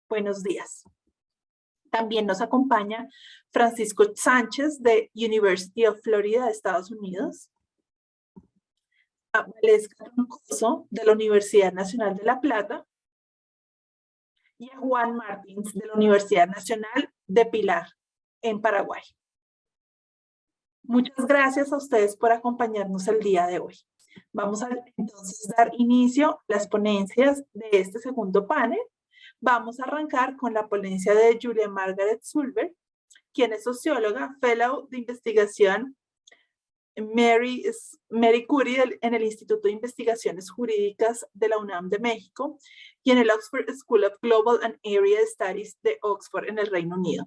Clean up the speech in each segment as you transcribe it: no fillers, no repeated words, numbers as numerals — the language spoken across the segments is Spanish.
Buenos días. También nos acompaña Francisco Sánchez de University of Florida de Estados Unidos, a Valesca Roncoso de la Universidad Nacional de La Plata y a Juan Martins de la Universidad Nacional de Pilar en Paraguay. Muchas gracias a ustedes por acompañarnos el día de hoy. Vamos a entonces dar inicio a las ponencias de este segundo panel. Vamos a arrancar con la ponencia de Julia Margaret Sulber, quien es socióloga, fellow de investigación Mary Curie en el Instituto de Investigaciones Jurídicas de la UNAM de México y en el Oxford School of Global and Area Studies de Oxford en el Reino Unido.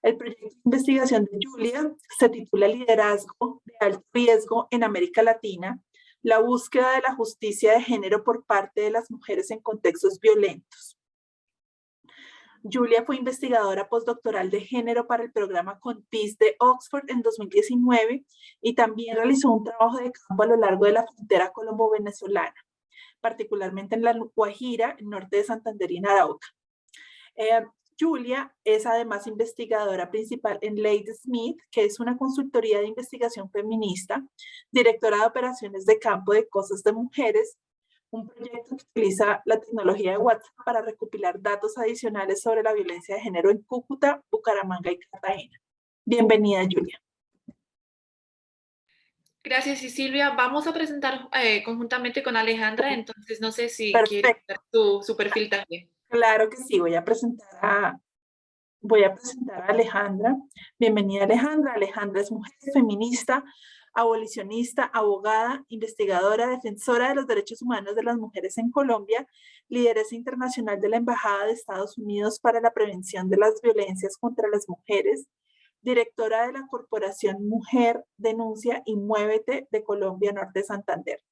El proyecto de investigación de Julia se titula Liderazgo de alto riesgo en América Latina, la búsqueda de la justicia de género por parte de las mujeres en contextos violentos. Julia fue investigadora postdoctoral de género para el programa CONTIS de Oxford en 2019 y también realizó un trabajo de campo a lo largo de la frontera colombo-venezolana, particularmente en La Guajira, el norte de Santander y en Arauca. Julia es además investigadora principal en Ladysmith, que es una consultoría de investigación feminista, directora de operaciones de campo de cosas de mujeres, un proyecto que utiliza la tecnología de WhatsApp para recopilar datos adicionales sobre la violencia de género en Cúcuta, Bucaramanga y Cartagena. Bienvenida, Julia. Gracias, y Silvia. Vamos a presentar conjuntamente con Alejandra, entonces no sé si Perfecto. quieres dar su perfil también. Claro que sí, voy a presentar a Alejandra. Bienvenida, Alejandra. Alejandra es mujer feminista, abolicionista, abogada, investigadora, defensora de los derechos humanos de las mujeres en Colombia, lideresa internacional de la Embajada de Estados Unidos para la Prevención de las Violencias contra las Mujeres, directora de la Corporación Mujer Denuncia y Muévete de Colombia Norte de Santander.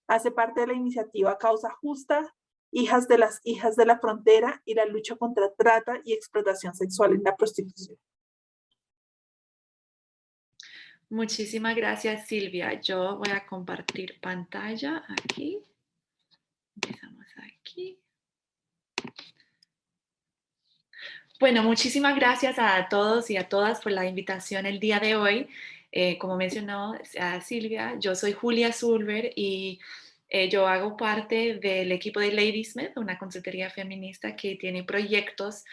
Hace parte de la iniciativa Causa Justa, Hijas de la Frontera y la lucha contra trata y explotación sexual en la prostitución. Muchísimas gracias, Silvia. Yo voy a compartir pantalla aquí. Empezamos aquí. Bueno, muchísimas gracias a todos y a todas por la invitación el día de hoy. Como mencionó Silvia, yo soy Julia Sulber y yo hago parte del equipo de Ladysmith, una consultoría feminista que tiene proyectos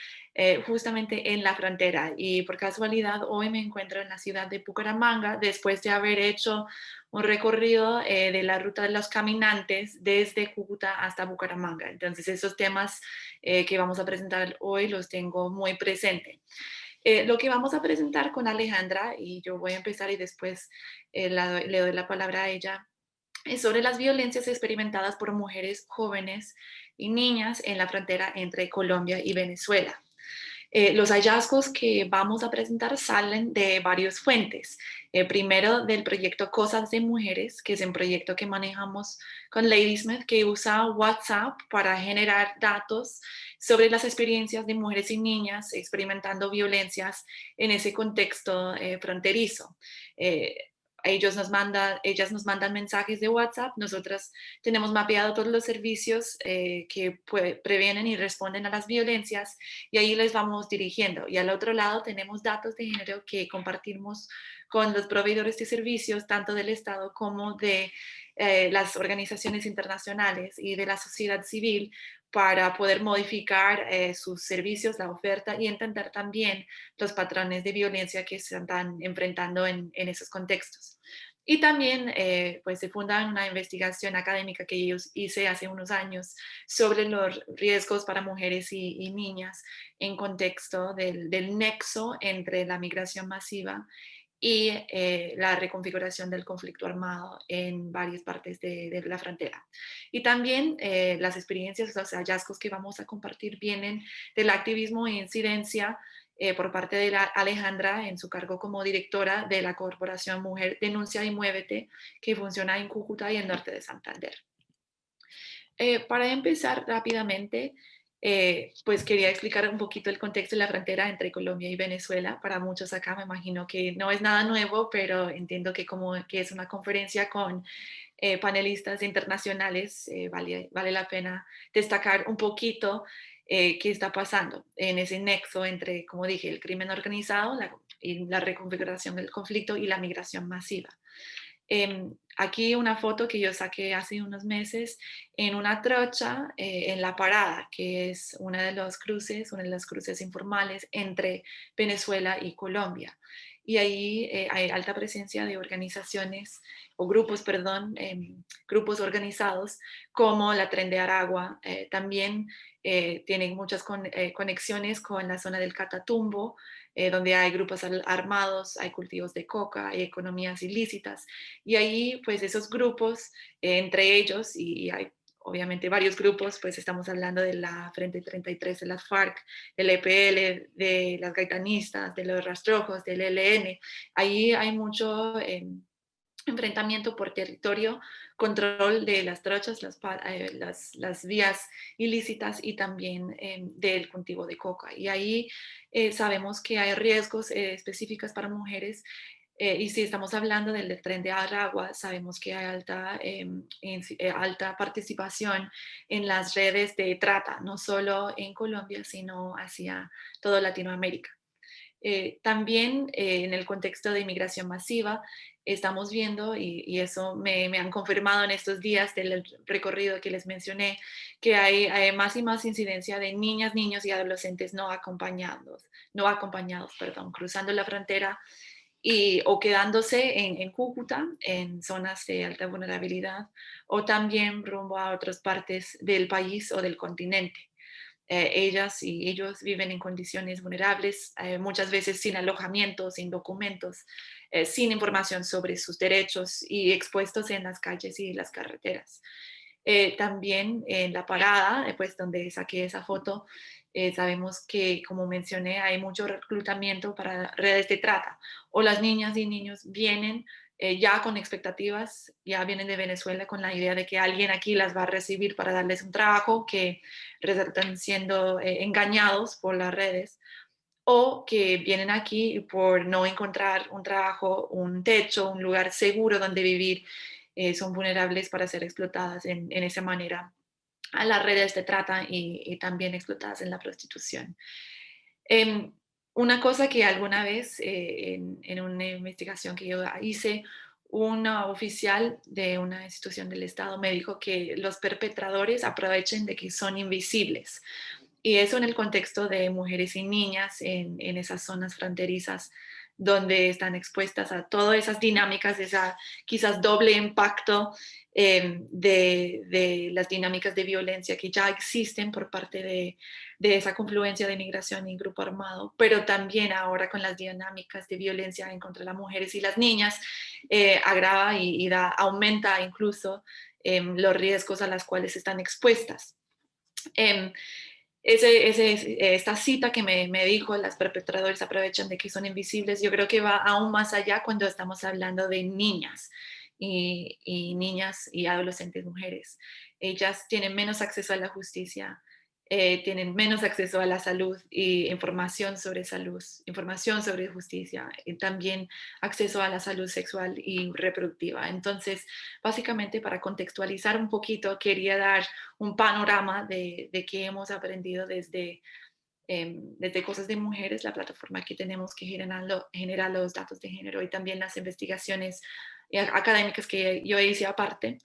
justamente en la frontera. Y por casualidad hoy me encuentro en la ciudad de Bucaramanga después de haber hecho un recorrido de la ruta de los caminantes desde Cúcuta hasta Bucaramanga. Entonces esos temas que vamos a presentar hoy los tengo muy presente. Lo que vamos a presentar con Alejandra, y yo voy a empezar y después le doy la palabra a ella, es sobre las violencias experimentadas por mujeres jóvenes y niñas en la frontera entre Colombia y Venezuela. Los hallazgos que vamos a presentar salen de varias fuentes. Primero del proyecto Cosas de Mujeres, que es un proyecto que manejamos con Ladysmith, que usa WhatsApp para generar datos sobre las experiencias de mujeres y niñas experimentando violencias en ese contexto fronterizo. Ellas nos mandan mensajes de WhatsApp, nosotras tenemos mapeado todos los servicios que previenen y responden a las violencias y ahí les vamos dirigiendo. Y al otro lado tenemos datos de género que compartimos con los proveedores de servicios, tanto del Estado como de las organizaciones internacionales y de la sociedad civil, para poder modificar sus servicios, la oferta y entender también los patrones de violencia que se están enfrentando en esos contextos. Y también pues se funda una investigación académica que yo hice hace unos años sobre los riesgos para mujeres y niñas en contexto del nexo entre la migración masiva y la reconfiguración del conflicto armado en varias partes de la frontera. Y también las experiencias, los hallazgos que vamos a compartir vienen del activismo e incidencia por parte de Alejandra en su cargo como directora de la Corporación Mujer Denuncia y Muévete, que funciona en Cúcuta y el norte de Santander. Para empezar rápidamente, pues quería explicar un poquito el contexto de la frontera entre Colombia y Venezuela. Para muchos acá me imagino que no es nada nuevo, pero entiendo que como que es una conferencia con panelistas internacionales, vale la pena destacar un poquito qué está pasando en ese nexo entre, como dije, el crimen organizado y la reconfiguración del conflicto y la migración masiva. Aquí una foto que yo saqué hace unos meses en una trocha en La Parada, que es uno de los cruces informales entre Venezuela y Colombia. Y ahí hay alta presencia de organizaciones o grupos, perdón, grupos organizados como la Tren de Aragua. También tienen muchas conexiones con la zona del Catatumbo, donde hay grupos armados, hay cultivos de coca, hay economías ilícitas. Y ahí, pues esos grupos, entre ellos, y hay obviamente varios grupos, pues estamos hablando de la Frente 33 de las FARC, del EPL, de las gaitanistas, de los rastrojos, del ELN. Ahí hay mucho enfrentamiento por territorio, control de las trochas, las vías ilícitas y también del cultivo de coca. Y ahí sabemos que hay riesgos específicos para mujeres. Y si estamos hablando del tren de Aragua, sabemos que hay alta participación en las redes de trata, no solo en Colombia, sino hacia toda Latinoamérica. También en el contexto de inmigración masiva, estamos viendo, y eso me han confirmado en estos días del recorrido que les mencioné, que hay más y más incidencia de niñas, niños y adolescentes no acompañados, perdón, cruzando la frontera o quedándose en Cúcuta, en zonas de alta vulnerabilidad, o también rumbo a otras partes del país o del continente. Ellas y ellos viven en condiciones vulnerables, muchas veces sin alojamiento, sin documentos, sin información sobre sus derechos y expuestos en las calles y las carreteras. También en La Parada, pues donde saqué esa foto, sabemos que, como mencioné, hay mucho reclutamiento para redes de trata. O las niñas y niños vienen ya con expectativas, ya vienen de Venezuela con la idea de que alguien aquí las va a recibir para darles un trabajo, que resultan siendo engañados por las redes, o que vienen aquí por no encontrar un trabajo, un techo, un lugar seguro donde vivir, son vulnerables para ser explotadas en esa manera a las redes de trata y también explotadas en la prostitución. Em, una cosa que alguna vez en una investigación que yo hice, una oficial de una institución del Estado me dijo que los perpetradores aprovechen de que son invisibles. Y eso en el contexto de mujeres y niñas en esas zonas fronterizas donde están expuestas a todas esas dinámicas, esa quizás doble impacto de las dinámicas de violencia que ya existen por parte de esa confluencia de migración y grupo armado, pero también ahora con las dinámicas de violencia en contra de las mujeres y las niñas, agrava aumenta incluso los riesgos a los cuales están expuestas. Em, esta cita que me dijo, las perpetradores aprovechan de que son invisibles, yo creo que va aún más allá cuando estamos hablando de niñas y niñas y adolescentes mujeres. Ellas tienen menos acceso a la justicia, tienen menos acceso a la salud y información sobre salud, información sobre justicia, y también acceso a la salud sexual y reproductiva. Entonces, básicamente para contextualizar un poquito, quería dar un panorama de qué hemos aprendido desde Cosas de Mujeres, la plataforma que tenemos que genera los datos de género y también las investigaciones académicas que yo hice aparte,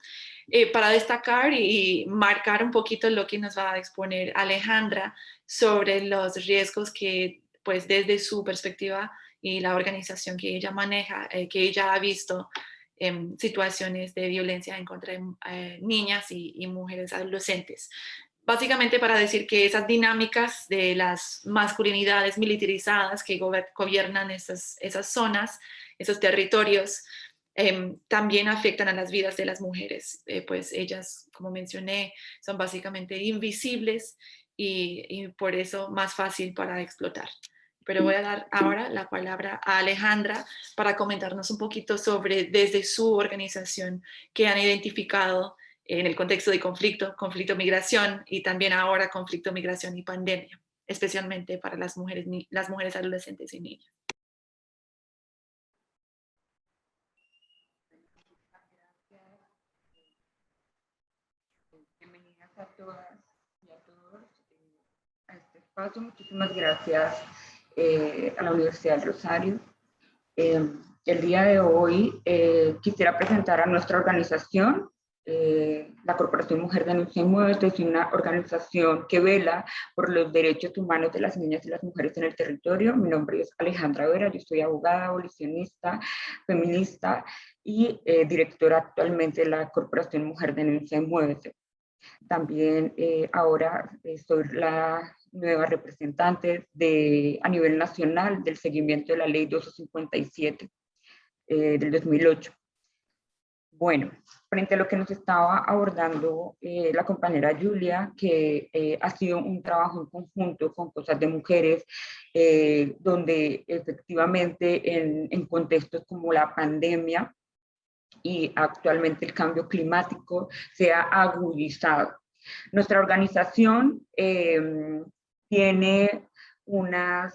para destacar y marcar un poquito lo que nos va a exponer Alejandra sobre los riesgos que, pues desde su perspectiva y la organización que ella maneja, que ella ha visto en situaciones de violencia en contra de niñas y mujeres adolescentes. Básicamente para decir que esas dinámicas de las masculinidades militarizadas que gobiernan esas zonas, esos territorios, también afectan a las vidas de las mujeres, pues ellas, como mencioné, son básicamente invisibles y por eso más fácil para explotar. Pero voy a dar ahora la palabra a Alejandra para comentarnos un poquito sobre, desde su organización, que han identificado en el contexto de conflicto, migración y también ahora conflicto, migración y pandemia, especialmente para las mujeres adolescentes y niñas. Bienvenidas a todas y a todos. Paso, muchísimas gracias a la Universidad del Rosario. El día de hoy quisiera presentar a nuestra organización. La Corporación Mujer Denuncia y Muévete es una organización que vela por los derechos humanos de las niñas y las mujeres en el territorio. Mi nombre es Alejandra Vera, yo soy abogada, abolicionista, feminista y directora actualmente de la Corporación Mujer Denuncia y Muévete. También ahora soy la nueva representante a nivel nacional del seguimiento de la ley 1257 del 2008. Bueno, frente a lo que nos estaba abordando la compañera Julia, que ha sido un trabajo en conjunto con Cosas de Mujeres, donde efectivamente en contextos como la pandemia y actualmente el cambio climático se ha agudizado. Nuestra organización tiene unos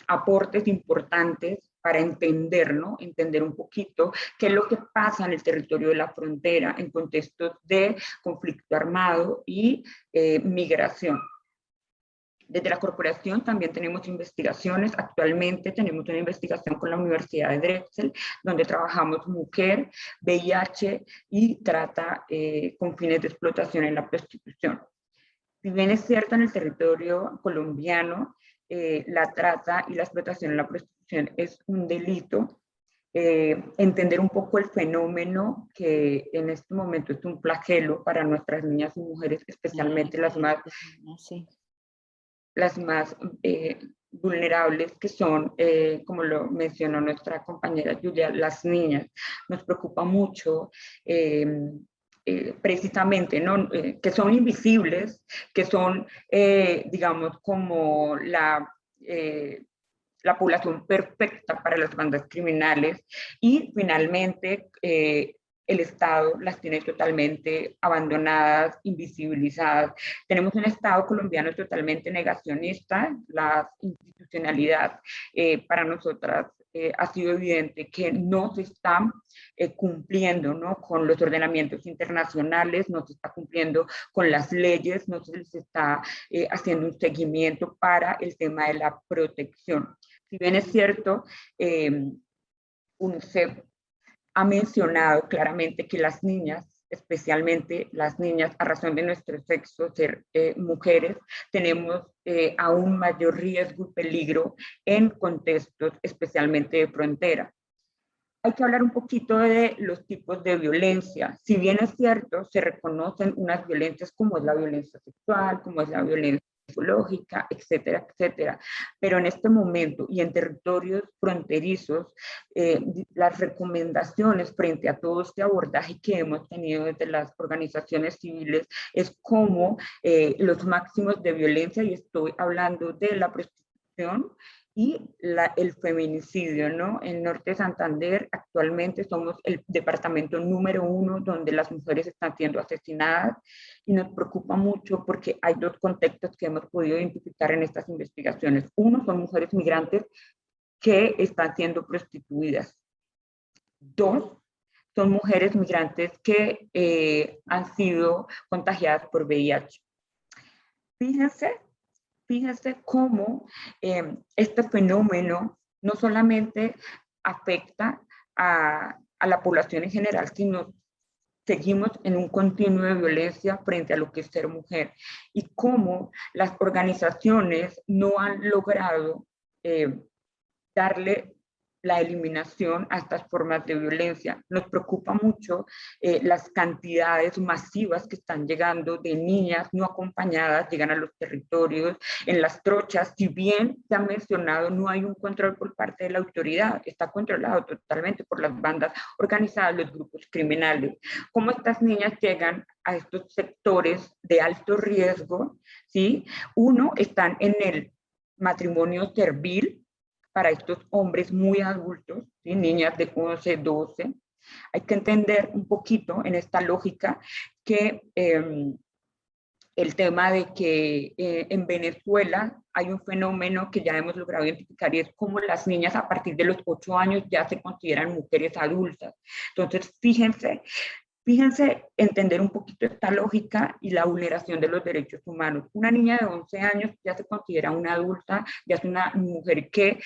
aportes importantes para entender, ¿no? Entender un poquito qué es lo que pasa en el territorio de la frontera en contextos de conflicto armado y migración. Desde la corporación también tenemos investigaciones. Actualmente tenemos una investigación con la Universidad de Drexel, donde trabajamos mujer, VIH y trata con fines de explotación en la prostitución. Si bien es cierto, en el territorio colombiano, la trata y la explotación en la prostitución es un delito, entender un poco el fenómeno que en este momento es un flagelo para nuestras niñas y mujeres, especialmente las más vulnerables, que son, como lo mencionó nuestra compañera Julia, las niñas. Nos preocupa mucho precisamente, ¿no? Que son invisibles, que son, digamos, como la población perfecta para las bandas criminales, y finalmente el Estado las tiene totalmente abandonadas, invisibilizadas. Tenemos un Estado colombiano totalmente negacionista. La institucionalidad para nosotras ha sido evidente que no se está cumpliendo, ¿no?, con los ordenamientos internacionales, no se está cumpliendo con las leyes, no se les está haciendo un seguimiento para el tema de la protección. Si bien es cierto, UNICEF ha mencionado claramente que las niñas, especialmente las niñas a razón de nuestro sexo, ser mujeres, tenemos aún mayor riesgo y peligro en contextos especialmente de frontera. Hay que hablar un poquito de los tipos de violencia. Si bien es cierto, se reconocen unas violencias como es la violencia sexual, como es la violencia psicológica, etcétera, etcétera. Pero en este momento y en territorios fronterizos, las recomendaciones frente a todo este abordaje que hemos tenido desde las organizaciones civiles es como los máximos de violencia, y estoy hablando de la prostitución y el feminicidio, ¿no? En Norte de Santander actualmente somos el departamento número 1 donde las mujeres están siendo asesinadas, y nos preocupa mucho porque hay dos contextos que hemos podido identificar en estas investigaciones. Uno, son mujeres migrantes que están siendo prostituidas. Dos, son mujeres migrantes que han sido contagiadas por VIH. Fíjense cómo este fenómeno no solamente afecta a la población en general, sino seguimos en un continuo de violencia frente a lo que es ser mujer, y cómo las organizaciones no han logrado darle la eliminación a estas formas de violencia. Nos preocupa mucho las cantidades masivas que están llegando de niñas no acompañadas, llegan a los territorios, en las trochas. Si bien se ha mencionado, no hay un control por parte de la autoridad, está controlado totalmente por las bandas organizadas, los grupos criminales. ¿Cómo estas niñas llegan a estos sectores de alto riesgo? ¿Sí? Uno, están en el matrimonio servil para estos hombres muy adultos, ¿sí? Niñas de 11, 12. Hay que entender un poquito en esta lógica que el tema de que en Venezuela hay un fenómeno que ya hemos logrado identificar, y es como las niñas a partir de los 8 años ya se consideran mujeres adultas. Entonces, fíjense Fíjense, entender un poquito esta lógica y la vulneración de los derechos humanos. Una niña de 11 años ya se considera una adulta, ya es una mujer que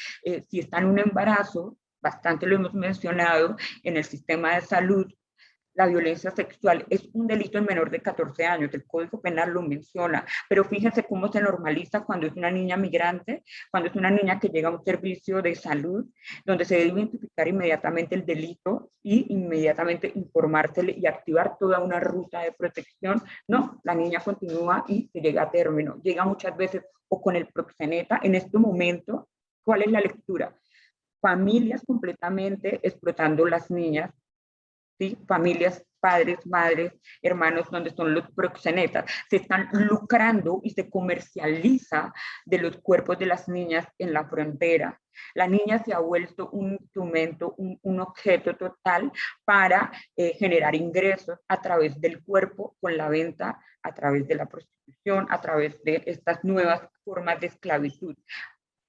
si está en un embarazo, bastante lo hemos mencionado en el sistema de salud, la violencia sexual es un delito en menor de 14 años, el Código Penal lo menciona, pero fíjense cómo se normaliza cuando es una niña migrante, cuando es una niña que llega a un servicio de salud, donde se debe identificar inmediatamente el delito y inmediatamente informársele y activar toda una ruta de protección. No, la niña continúa y se llega a término, llega muchas veces o con el proxeneta. En este momento, ¿cuál es la lectura? Familias completamente explotando las niñas, ¿sí? Familias, padres, madres, hermanos, donde son los proxenetas, se están lucrando y se comercializa de los cuerpos de las niñas en la frontera. La niña se ha vuelto un instrumento, un objeto total para generar ingresos a través del cuerpo con la venta, a través de la prostitución, a través de estas nuevas formas de esclavitud.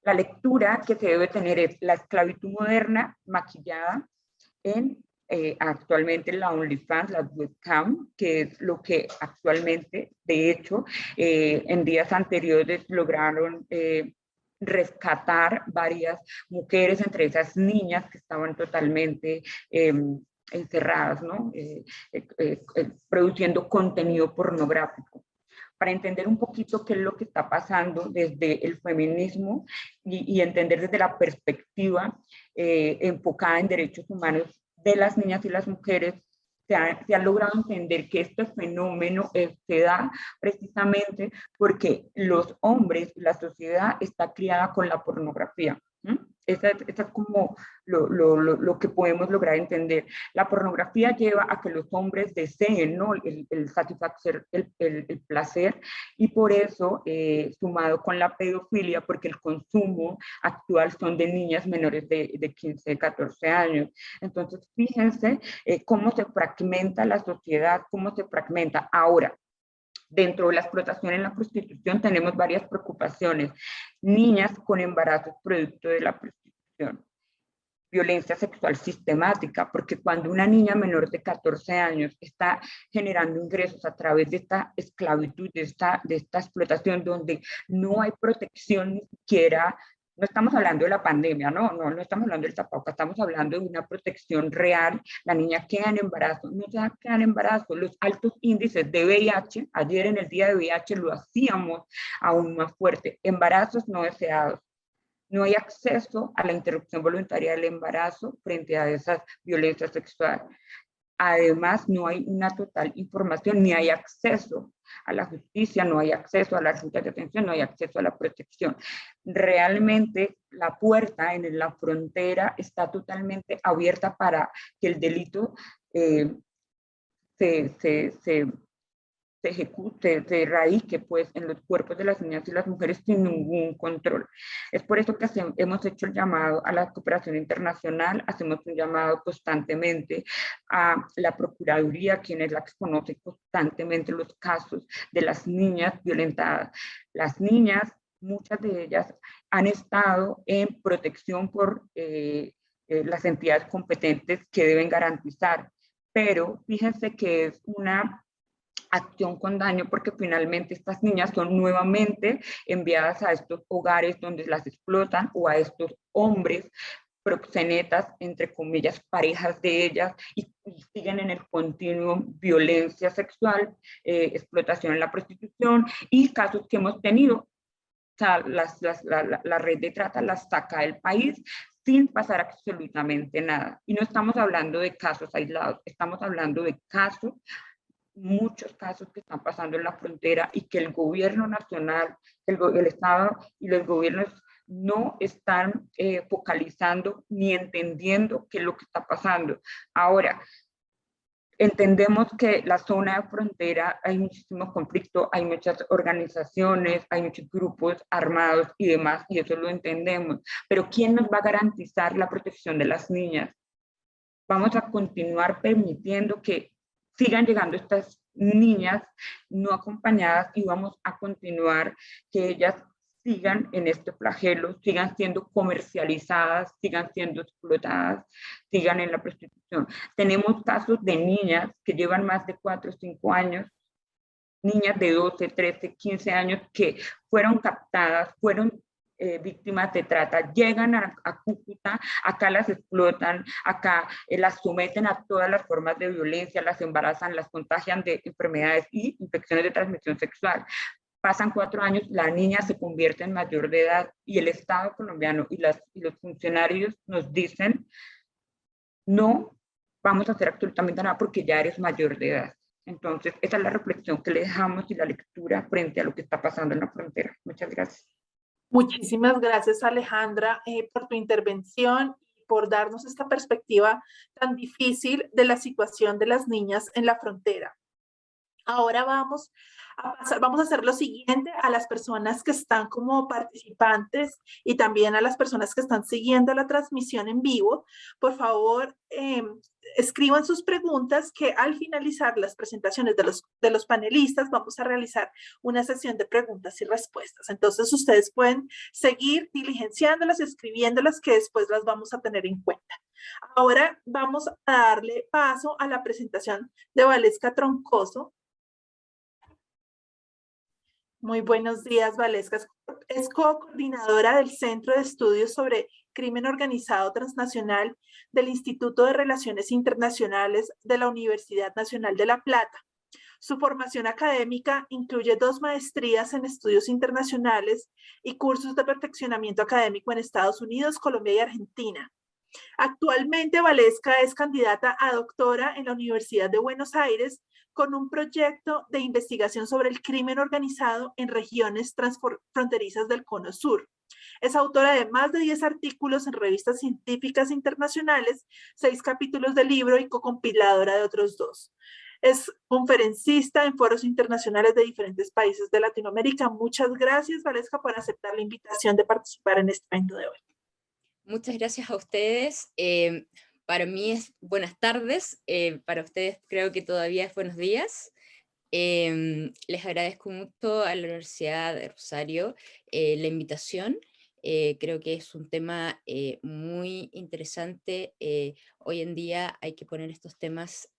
La lectura que se debe tener es la esclavitud moderna maquillada en actualmente la OnlyFans, la webcam, que es lo que actualmente, de hecho, en días anteriores lograron rescatar varias mujeres, entre esas niñas que estaban totalmente encerradas, ¿no? Produciendo contenido pornográfico. Para entender un poquito qué es lo que está pasando desde el feminismo y entender desde la perspectiva enfocada en derechos humanos de las niñas y las mujeres, se ha logrado entender que este fenómeno se da precisamente porque los hombres, la sociedad está criada con la pornografía. Esa es como lo que podemos lograr entender. La pornografía lleva a que los hombres deseen, ¿no? el satisfacer el placer, y por eso, sumado con la pedofilia, porque el consumo actual son de niñas menores de 15, 14 años. Entonces, fíjense cómo se fragmenta la sociedad, cómo se fragmenta. Ahora, dentro de la explotación en la prostitución tenemos varias preocupaciones. Niñas con embarazos producto de la prostitución. Violencia sexual sistemática, porque cuando una niña menor de 14 años está generando ingresos a través de esta esclavitud, de esta explotación, donde no hay protección ni siquiera. No estamos hablando de la pandemia, no estamos hablando del tapabocas, estamos hablando de una protección real. La niña queda en embarazo, no se queda en embarazo. Los altos índices de VIH, ayer en el día de VIH lo hacíamos aún más fuerte. Embarazos no deseados. No hay acceso a la interrupción voluntaria del embarazo frente a esas violencias sexuales. Además, no hay una total información, ni hay acceso a la justicia, no hay acceso a las rutas de atención, no hay acceso a la protección. Realmente la puerta en la frontera está totalmente abierta para que el delito se ejecute, se erradique pues en los cuerpos de las niñas y las mujeres sin ningún control. Es por eso que hemos hecho el llamado a la cooperación internacional, hacemos un llamado constantemente a la Procuraduría, quien es la que conoce constantemente los casos de las niñas violentadas. Las niñas, muchas de ellas han estado en protección por las entidades competentes que deben garantizar, pero fíjense que es una acción con daño, porque finalmente estas niñas son nuevamente enviadas a estos hogares donde las explotan, o a estos hombres proxenetas, entre comillas, parejas de ellas, y siguen en el continuo violencia sexual, explotación en la prostitución, y casos que hemos tenido. O sea, la red de trata las saca del país sin pasar absolutamente nada. Y no estamos hablando de casos aislados, estamos hablando de casos, muchos casos que están pasando en la frontera, y que el gobierno nacional, el Estado y los gobiernos no están focalizando ni entendiendo qué es lo que está pasando. Ahora, entendemos que la zona de frontera hay muchísimo conflicto, hay muchas organizaciones, hay muchos grupos armados y demás, y eso lo entendemos. Pero ¿quién nos va a garantizar la protección de las niñas? Vamos a continuar permitiendo que sigan llegando estas niñas no acompañadas, y vamos a continuar que ellas sigan en este flagelo, sigan siendo comercializadas, sigan siendo explotadas, sigan en la prostitución. Tenemos casos de niñas que llevan más de 4 o 5 años, niñas de 12, 13, 15 años que fueron captadas, fueron víctimas de trata, llegan a Cúcuta, acá las explotan, acá las someten a todas las formas de violencia, las embarazan, las contagian de enfermedades y infecciones de transmisión sexual. Pasan 4 años, la niña se convierte en mayor de edad y el Estado colombiano y los funcionarios nos dicen, no vamos a hacer absolutamente nada porque ya eres mayor de edad. Entonces, esa es la reflexión que le dejamos y la lectura frente a lo que está pasando en la frontera. Muchas gracias. Muchísimas gracias, Alejandra, por tu intervención y por darnos esta perspectiva tan difícil de la situación de las niñas en la frontera. Ahora vamos a hacer lo siguiente a las personas que están como participantes y también a las personas que están siguiendo la transmisión en vivo. Por favor, escriban sus preguntas que al finalizar las presentaciones de los panelistas vamos a realizar una sesión de preguntas y respuestas. Entonces, ustedes pueden seguir diligenciándolas, escribiéndolas, que después las vamos a tener en cuenta. Ahora vamos a darle paso a la presentación de Valesca Troncoso. Muy buenos días, Valesca. Es coordinadora del Centro de Estudios sobre Crimen Organizado Transnacional del Instituto de Relaciones Internacionales de la Universidad Nacional de La Plata. Su formación académica incluye 2 maestrías en estudios internacionales y cursos de perfeccionamiento académico en Estados Unidos, Colombia y Argentina. Actualmente, Valesca es candidata a doctora en la Universidad de Buenos Aires con un proyecto de investigación sobre el crimen organizado en regiones transfronterizas del Cono Sur. Es autora de más de 10 artículos en revistas científicas internacionales, 6 capítulos de libro y cocompiladora de otros 2. Es conferencista en foros internacionales de diferentes países de Latinoamérica. Muchas gracias, Valesca, por aceptar la invitación de participar en este evento de hoy. Muchas gracias a ustedes. Para mí es buenas tardes, para ustedes creo que todavía es buenos días. Les agradezco mucho a la Universidad de Rosario la invitación. Creo que es un tema muy interesante. Hoy en día hay que poner estos temas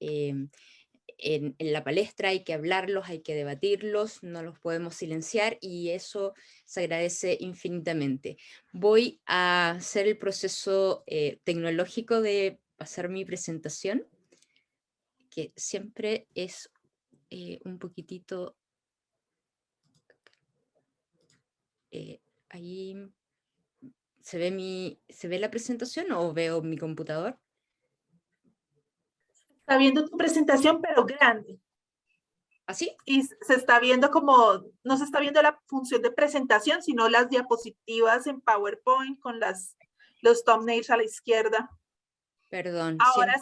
en la palestra, hay que hablarlos, hay que debatirlos, no los podemos silenciar y eso se agradece infinitamente. Voy a hacer el proceso tecnológico de pasar mi presentación, que siempre es un poquitito... ahí ¿se ve la presentación o veo mi computador? Está viendo tu presentación, pero grande. ¿Así? Y se está viendo como, no se está viendo la función de presentación, sino las diapositivas en PowerPoint con los thumbnails a la izquierda. Perdón. Ahora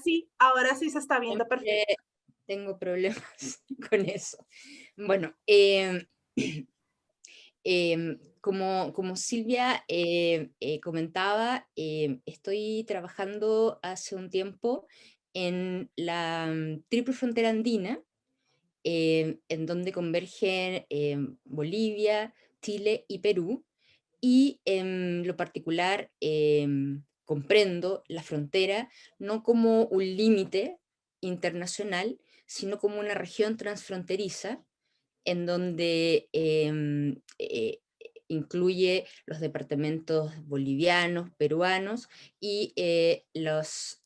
sí se está viendo perfecto. Tengo problemas con eso. Bueno, como Silvia comentaba, estoy trabajando hace un tiempo en la triple frontera andina, en donde convergen Bolivia, Chile y Perú, y en lo particular comprendo la frontera no como un límite internacional, sino como una región transfronteriza en donde incluye los departamentos bolivianos, peruanos y las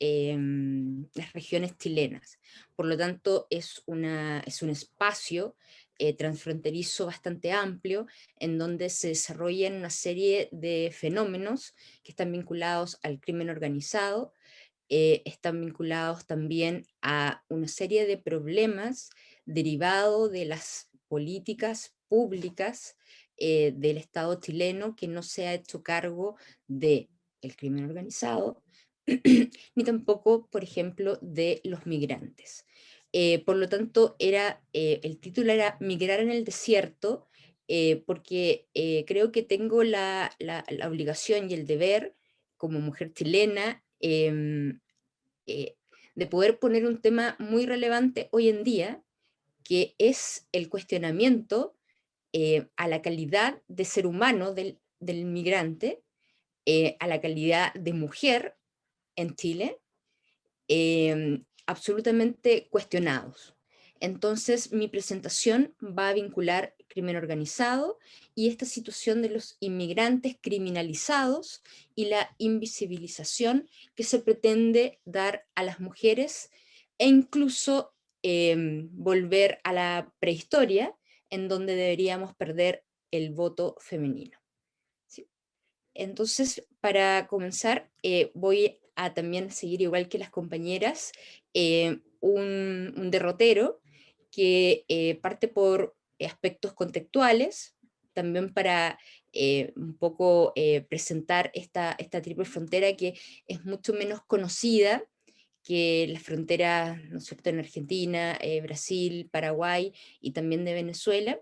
regiones chilenas. Por lo tanto, es un espacio transfronterizo bastante amplio, en donde se desarrollan una serie de fenómenos que están vinculados al crimen organizado, están vinculados también a una serie de problemas derivados de las políticas públicas del Estado chileno, que no se ha hecho cargo del crimen organizado, ni tampoco, por ejemplo, de los migrantes. Por lo tanto, el título era Migrar en el desierto, porque creo que tengo la obligación y el deber, como mujer chilena, de poder poner un tema muy relevante hoy en día, que es el cuestionamiento a la calidad de ser humano del migrante, a la calidad de mujer en Chile, absolutamente cuestionados. Entonces, mi presentación va a vincular crimen organizado y esta situación de los inmigrantes criminalizados y la invisibilización que se pretende dar a las mujeres e incluso volver a la prehistoria, en donde deberíamos perder el voto femenino. ¿Sí? Entonces, para comenzar, voy a también seguir, igual que las compañeras, un derrotero que parte por aspectos contextuales, también para un poco presentar esta triple frontera que es mucho menos conocida que las fronteras, ¿no es cierto?, en Argentina, Brasil, Paraguay y también de Venezuela.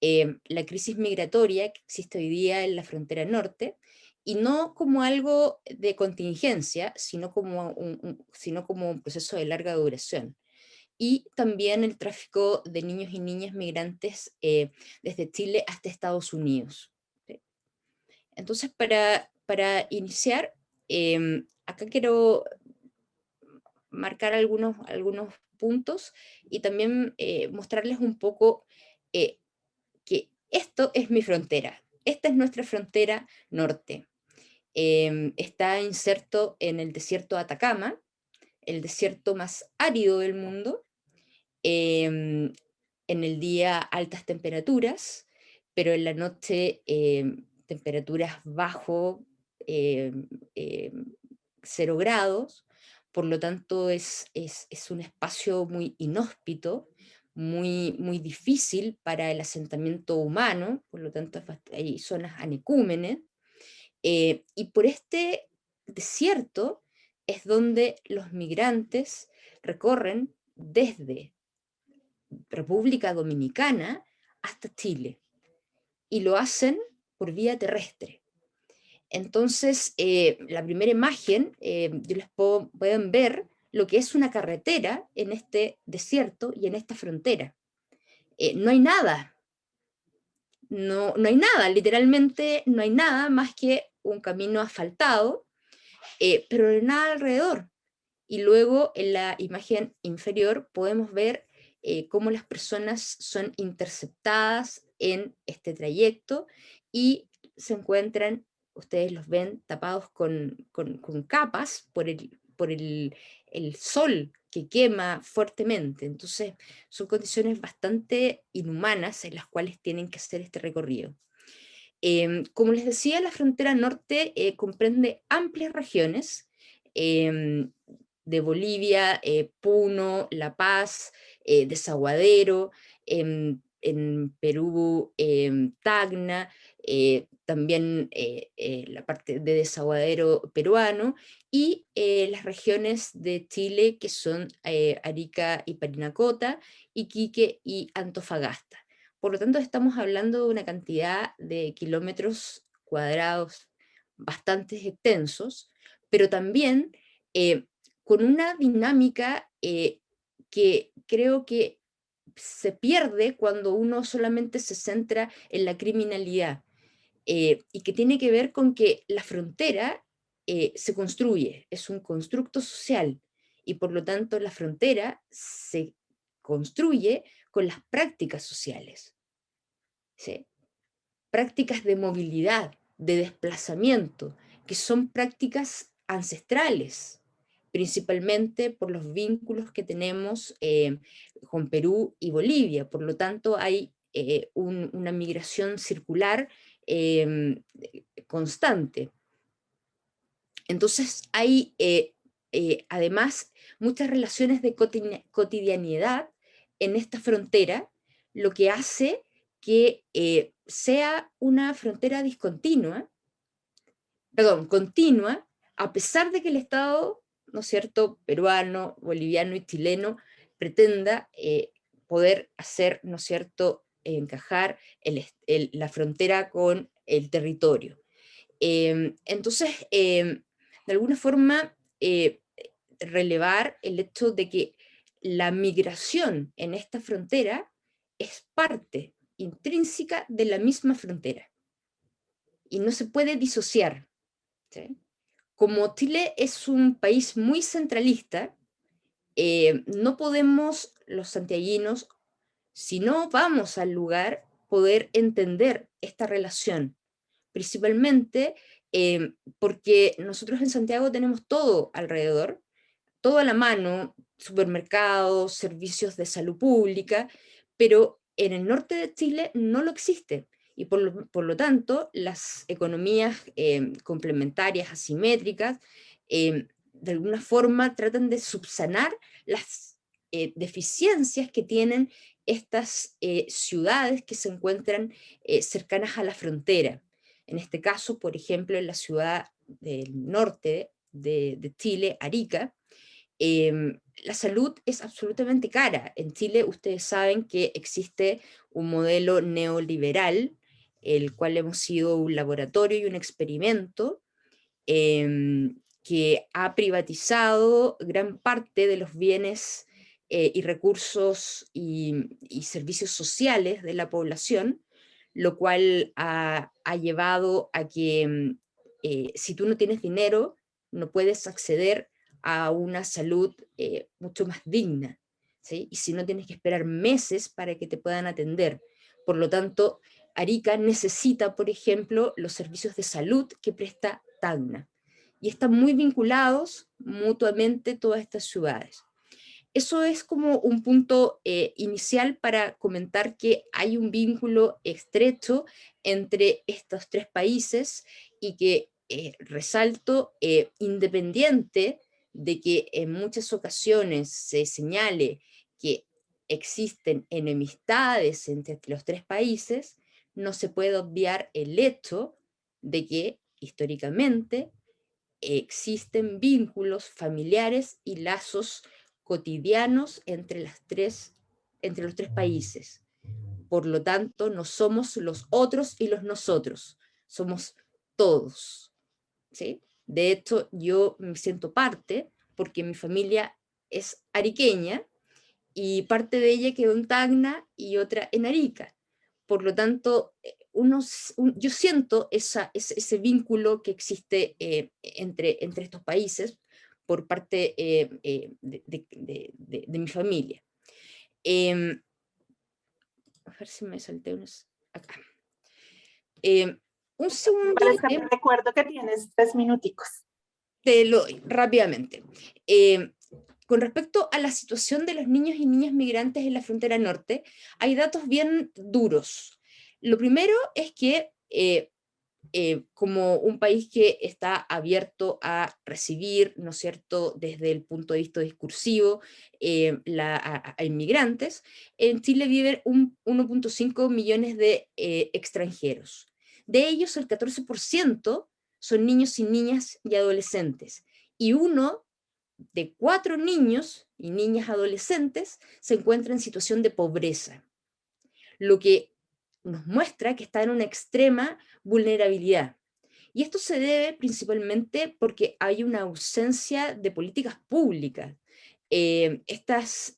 La crisis migratoria que existe hoy día en la frontera norte, y no como algo de contingencia, sino como un proceso de larga duración. Y también el tráfico de niños y niñas migrantes desde Chile hasta Estados Unidos. ¿Sí? Entonces, para iniciar, acá quiero marcar algunos puntos y también mostrarles un poco que esto es mi frontera, esta es nuestra frontera norte. Está inserto en el desierto de Atacama, el desierto más árido del mundo, en el día altas temperaturas, pero en la noche temperaturas bajo 0 grados, por lo tanto es un espacio muy inhóspito, muy difícil para el asentamiento humano, por lo tanto hay zonas anecúmenes, y por este desierto es donde los migrantes recorren desde República Dominicana hasta Chile, y lo hacen por vía terrestre. Entonces, la primera imagen, pueden ver lo que es una carretera en este desierto y en esta frontera. No hay nada, no hay nada, literalmente no hay nada más que un camino asfaltado, pero no hay nada alrededor. Y luego en la imagen inferior podemos ver cómo las personas son interceptadas en este trayecto y se encuentran, ustedes los ven tapados con capas por el sol que quema fuertemente. Entonces son condiciones bastante inhumanas en las cuales tienen que hacer este recorrido. Como les decía, la frontera norte comprende amplias regiones, de Bolivia, Puno, La Paz, Desaguadero, en Perú, Tacna, también la parte de Desaguadero peruano, y las regiones de Chile que son Arica y Parinacota, Iquique y Antofagasta. Por lo tanto, estamos hablando de una cantidad de kilómetros cuadrados bastante extensos, pero también con una dinámica que creo que se pierde cuando uno solamente se centra en la criminalidad, y que tiene que ver con que la frontera se construye, es un constructo social, y por lo tanto la frontera se construye con las prácticas sociales, ¿sí? Prácticas de movilidad, de desplazamiento, que son prácticas ancestrales, principalmente por los vínculos que tenemos con Perú y Bolivia. Por lo tanto, hay una migración circular constante. Entonces, hay además muchas relaciones de cotidianidad en esta frontera, lo que hace que sea una frontera continua, a pesar de que el Estado, ¿no es cierto?, peruano, boliviano y chileno pretenda poder hacer, ¿no es cierto?, encajar la frontera con el territorio. Entonces, de alguna forma, relevar el hecho de que la migración en esta frontera es parte intrínseca de la misma frontera y no se puede disociar, ¿sí? Como Chile es un país muy centralista, no podemos los santiaguinos, si no vamos al lugar, poder entender esta relación, principalmente porque nosotros en Santiago tenemos todo alrededor, todo a la mano, supermercados, servicios de salud pública, pero en el norte de Chile no lo existe. Y por lo tanto, las economías complementarias, asimétricas, de alguna forma tratan de subsanar las deficiencias que tienen estas ciudades que se encuentran cercanas a la frontera. En este caso, por ejemplo, en la ciudad del norte de Chile, Arica, la salud es absolutamente cara. En Chile ustedes saben que existe un modelo neoliberal, el cual hemos sido un laboratorio y un experimento, que ha privatizado gran parte de los bienes y recursos y servicios sociales de la población, lo cual ha llevado a que si tú no tienes dinero, no puedes acceder a una salud mucho más digna, ¿sí? Y si no, tienes que esperar meses para que te puedan atender. Por lo tanto, Arica necesita, por ejemplo, los servicios de salud que presta Tacna. Y están muy vinculados mutuamente todas estas ciudades. Eso es como un punto inicial para comentar que hay un vínculo estrecho entre estos tres países y que, resalto, independiente de que en muchas ocasiones se señale que existen enemistades entre los tres países, no se puede obviar el hecho de que históricamente existen vínculos familiares y lazos cotidianos entre los tres países. Por lo tanto, no somos los otros y los nosotros, somos todos, ¿sí? De hecho, yo me siento parte porque mi familia es ariqueña y parte de ella quedó en Tacna y otra en Arica. Por lo tanto, yo siento ese vínculo que existe entre estos países por parte de mi familia. A ver si me salté unos acá. Un segundo. Te recuerdo que tienes 3 minuticos. Te lo doy rápidamente. Con respecto a la situación de los niños y niñas migrantes en la frontera norte, hay datos bien duros. Lo primero es que como un país que está abierto a recibir, ¿no es cierto?, desde el punto de vista discursivo, a inmigrantes, en Chile viven 1.5 millones de extranjeros. De ellos, el 14% son niños y niñas y adolescentes, y 1 de 4 niños y niñas adolescentes se encuentra en situación de pobreza, lo que nos muestra que está en una extrema vulnerabilidad. Y esto se debe principalmente porque hay una ausencia de políticas públicas. Estas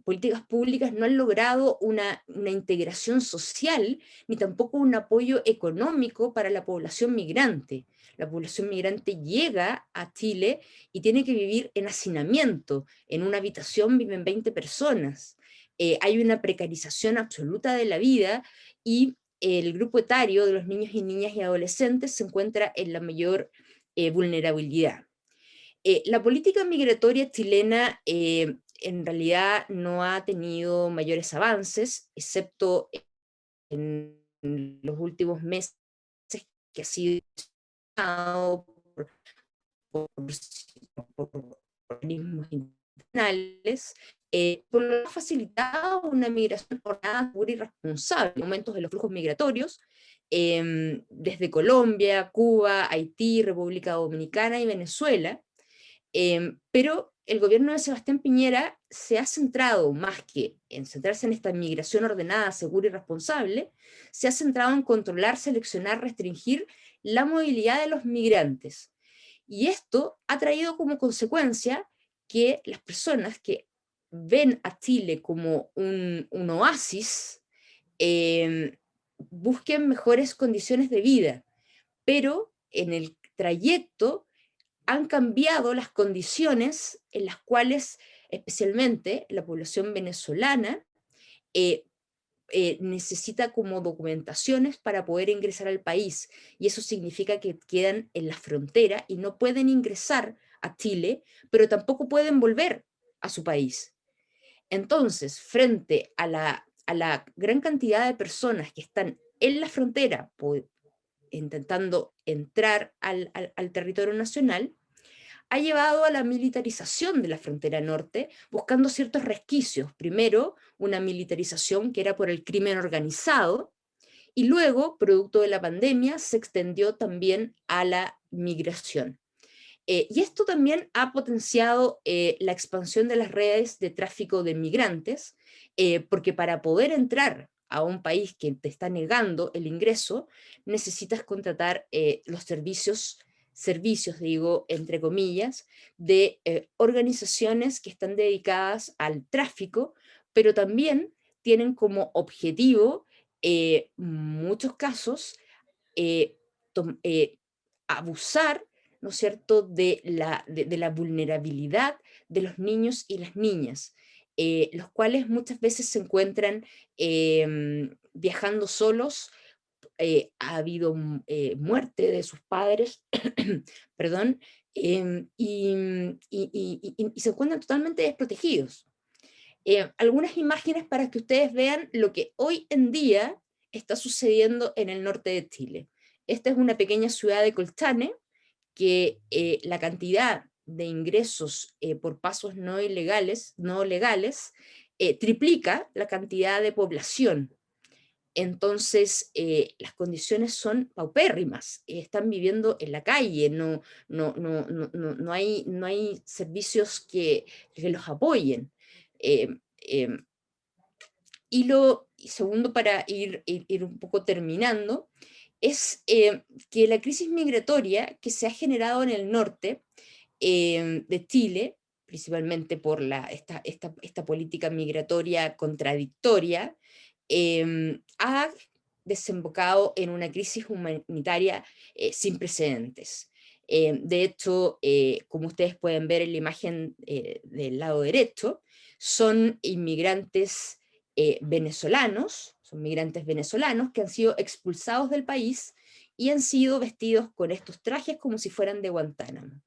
políticas públicas no han logrado una integración social, ni tampoco un apoyo económico para la población migrante. La población migrante llega a Chile y tiene que vivir en hacinamiento. En una habitación viven 20 personas. Hay una precarización absoluta de la vida y el grupo etario de los niños y niñas y adolescentes se encuentra en la mayor vulnerabilidad. La política migratoria chilena en realidad no ha tenido mayores avances, excepto en los últimos meses, que ha sido por organismos internacionales, por lo que ha facilitado una migración ordenada, segura y responsable, aumentos de los flujos migratorios, desde Colombia, Cuba, Haití, República Dominicana y Venezuela, pero el gobierno de Sebastián Piñera se ha centrado, más que en centrarse en esta migración ordenada, segura y responsable, se ha centrado en controlar, seleccionar, restringir la movilidad de los migrantes. Y esto ha traído como consecuencia que las personas que ven a Chile como un oasis busquen mejores condiciones de vida, pero en el trayecto han cambiado las condiciones en las cuales, especialmente la población venezolana, necesita como documentaciones para poder ingresar al país, y eso significa que quedan en la frontera y no pueden ingresar a Chile, pero tampoco pueden volver a su país. Entonces, frente a la gran cantidad de personas que están en la frontera intentando entrar al territorio nacional, ha llevado a la militarización de la frontera norte, buscando ciertos resquicios. Primero, una militarización que era por el crimen organizado, y luego, producto de la pandemia, se extendió también a la migración. Y esto también ha potenciado la expansión de las redes de tráfico de migrantes, porque para poder entrar a un país que te está negando el ingreso, necesitas contratar los servicios, digo, entre comillas, de organizaciones que están dedicadas al tráfico, pero también tienen como objetivo, muchos casos, eh, abusar, ¿no es cierto?, de la vulnerabilidad de los niños y las niñas, los cuales muchas veces se encuentran viajando solos. Ha habido muerte de sus padres, perdón, y se encuentran totalmente desprotegidos. Algunas imágenes para que ustedes vean lo que hoy en día está sucediendo en el norte de Chile. Esta es una pequeña ciudad de Colchane, que la cantidad de ingresos por pasos no legales, triplica la cantidad de población. Entonces, las condiciones son paupérrimas, están viviendo en la calle, no hay servicios que los apoyen. Eh, eh, y segundo, para ir un poco terminando, es que la crisis migratoria que se ha generado en el norte de Chile, principalmente por esta política migratoria contradictoria, ha desembocado en una crisis humanitaria sin precedentes. De hecho, como ustedes pueden ver en la imagen del lado derecho, son inmigrantes venezolanos, son migrantes venezolanos que han sido expulsados del país y han sido vestidos con estos trajes como si fueran de Guantánamo.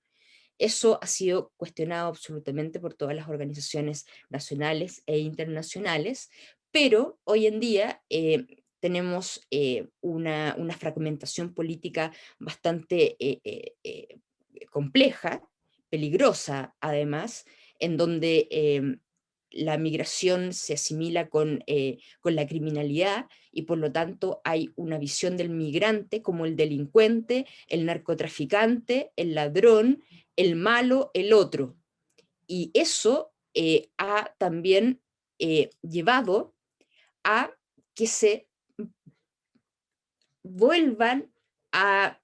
Eso ha sido cuestionado absolutamente por todas las organizaciones nacionales e internacionales, pero hoy en día tenemos una fragmentación política bastante compleja, peligrosa además, en donde la migración se asimila con la criminalidad, y por lo tanto hay una visión del migrante como el delincuente, el narcotraficante, el ladrón, el malo, el otro. Y eso ha también llevado a que se vuelvan a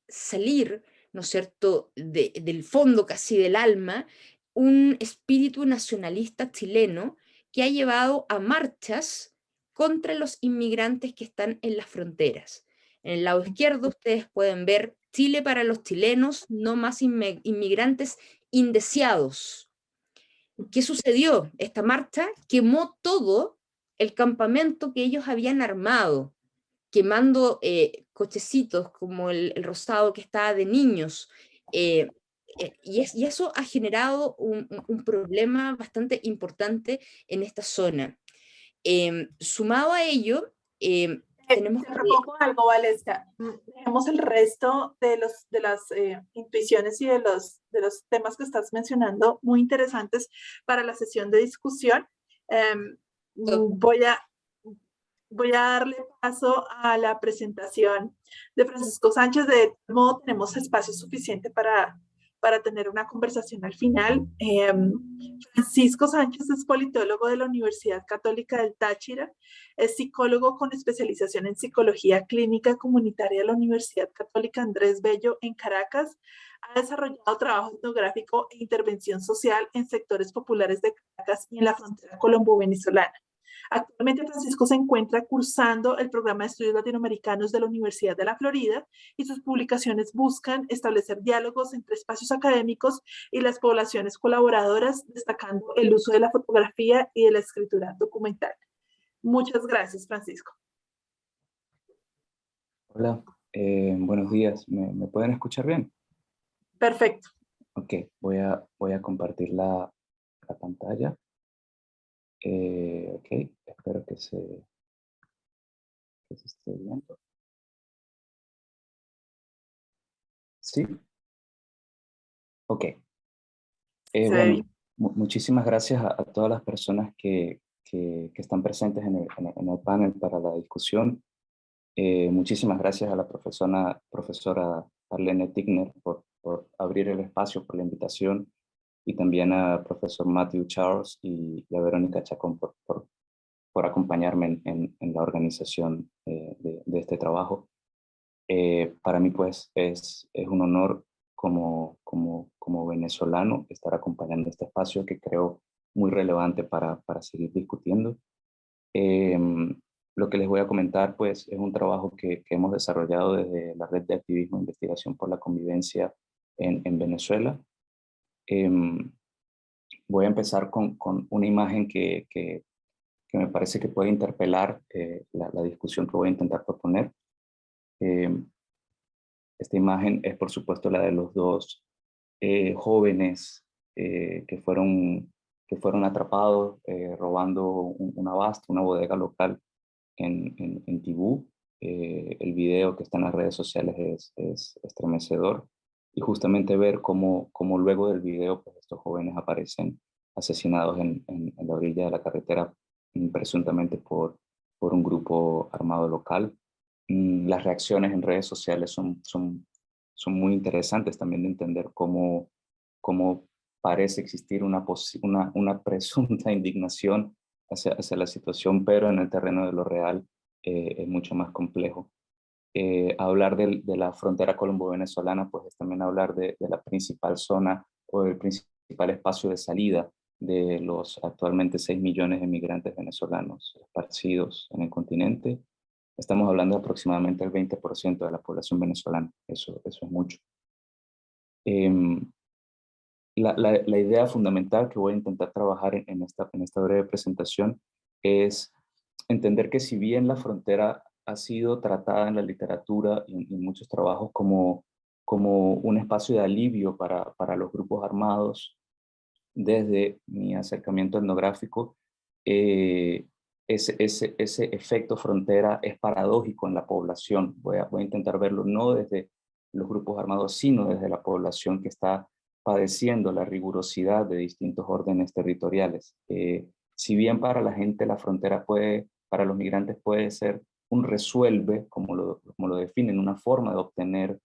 salir, ¿no es cierto?, del fondo casi del alma, un espíritu nacionalista chileno que ha llevado a marchas contra los inmigrantes que están en las fronteras. En el lado izquierdo ustedes pueden ver Chile para los chilenos, no más inmigrantes indeseados. ¿Qué sucedió? Esta marcha quemó todo el campamento que ellos habían armado, quemando cochecitos como el rosado que estaba de niños. Y eso ha generado un problema bastante importante en esta zona. Sumado a ello, tenemos Te propongo algo, Valesca. Dejemos el resto de las intuiciones y de los temas que estás mencionando, muy interesantes para la sesión de discusión. Voy a darle paso a la presentación de Francisco Sánchez. De modo, tenemos espacio suficiente para tener una conversación al final. Francisco Sánchez es politólogo de la Universidad Católica del Táchira, es psicólogo con especialización en psicología clínica comunitaria de la Universidad Católica Andrés Bello en Caracas. Ha desarrollado trabajo etnográfico e intervención social en sectores populares de Caracas y en la frontera colombo-venezolana. Actualmente Francisco se encuentra cursando el programa de estudios latinoamericanos de la Universidad de la Florida y sus publicaciones buscan establecer diálogos entre espacios académicos y las poblaciones colaboradoras, destacando el uso de la fotografía y de la escritura documental. Muchas gracias, Francisco. Hola, buenos días. ¿Me pueden escuchar bien? Perfecto. Ok, voy a compartir la pantalla. Ok, espero que se esté viendo. ¿Sí? Ok. Bueno, muchísimas gracias a todas las personas que están presentes en el panel para la discusión. Muchísimas gracias a la profesora Arlene Tigner por abrir el espacio, por la invitación, y también a profesor Matthew Charles y a Verónica Chacón por acompañarme en la organización de este trabajo. Para mí pues es un honor como venezolano estar acompañando este espacio que creo muy relevante para seguir discutiendo. Lo que les voy a comentar pues es un trabajo que hemos desarrollado desde la Red de Activismo e Investigación por la Convivencia en Venezuela. Voy a empezar con una imagen que me parece que puede interpelar la discusión que voy a intentar proponer. Esta imagen es por supuesto la de los dos jóvenes que fueron atrapados robando un abasto, una bodega local en Tibú. El video que está en las redes sociales es estremecedor, y justamente ver cómo luego del video pues, estos jóvenes aparecen asesinados en la orilla de la carretera, presuntamente por un grupo armado local. Las reacciones en redes sociales son muy interesantes también de entender cómo parece existir una presunta indignación hacia la situación, pero en el terreno de lo real es mucho más complejo. Hablar de la frontera colombo-venezolana pues es también hablar de la principal zona o del principal espacio de salida de los actualmente 6 millones de migrantes venezolanos esparcidos en el continente. Estamos hablando de aproximadamente el 20% de la población venezolana. Eso es mucho. La idea fundamental que voy a intentar trabajar en esta breve presentación es entender que si bien la frontera ha sido tratada en la literatura y en muchos trabajos como un espacio de alivio para los grupos armados, desde mi acercamiento etnográfico, ese efecto frontera es paradójico en la población. Voy a intentar verlo no desde los grupos armados, sino desde la población que está padeciendo la rigurosidad de distintos órdenes territoriales. Si bien para la gente la frontera para los migrantes puede ser un resuelve, como lo definen, una forma de obtener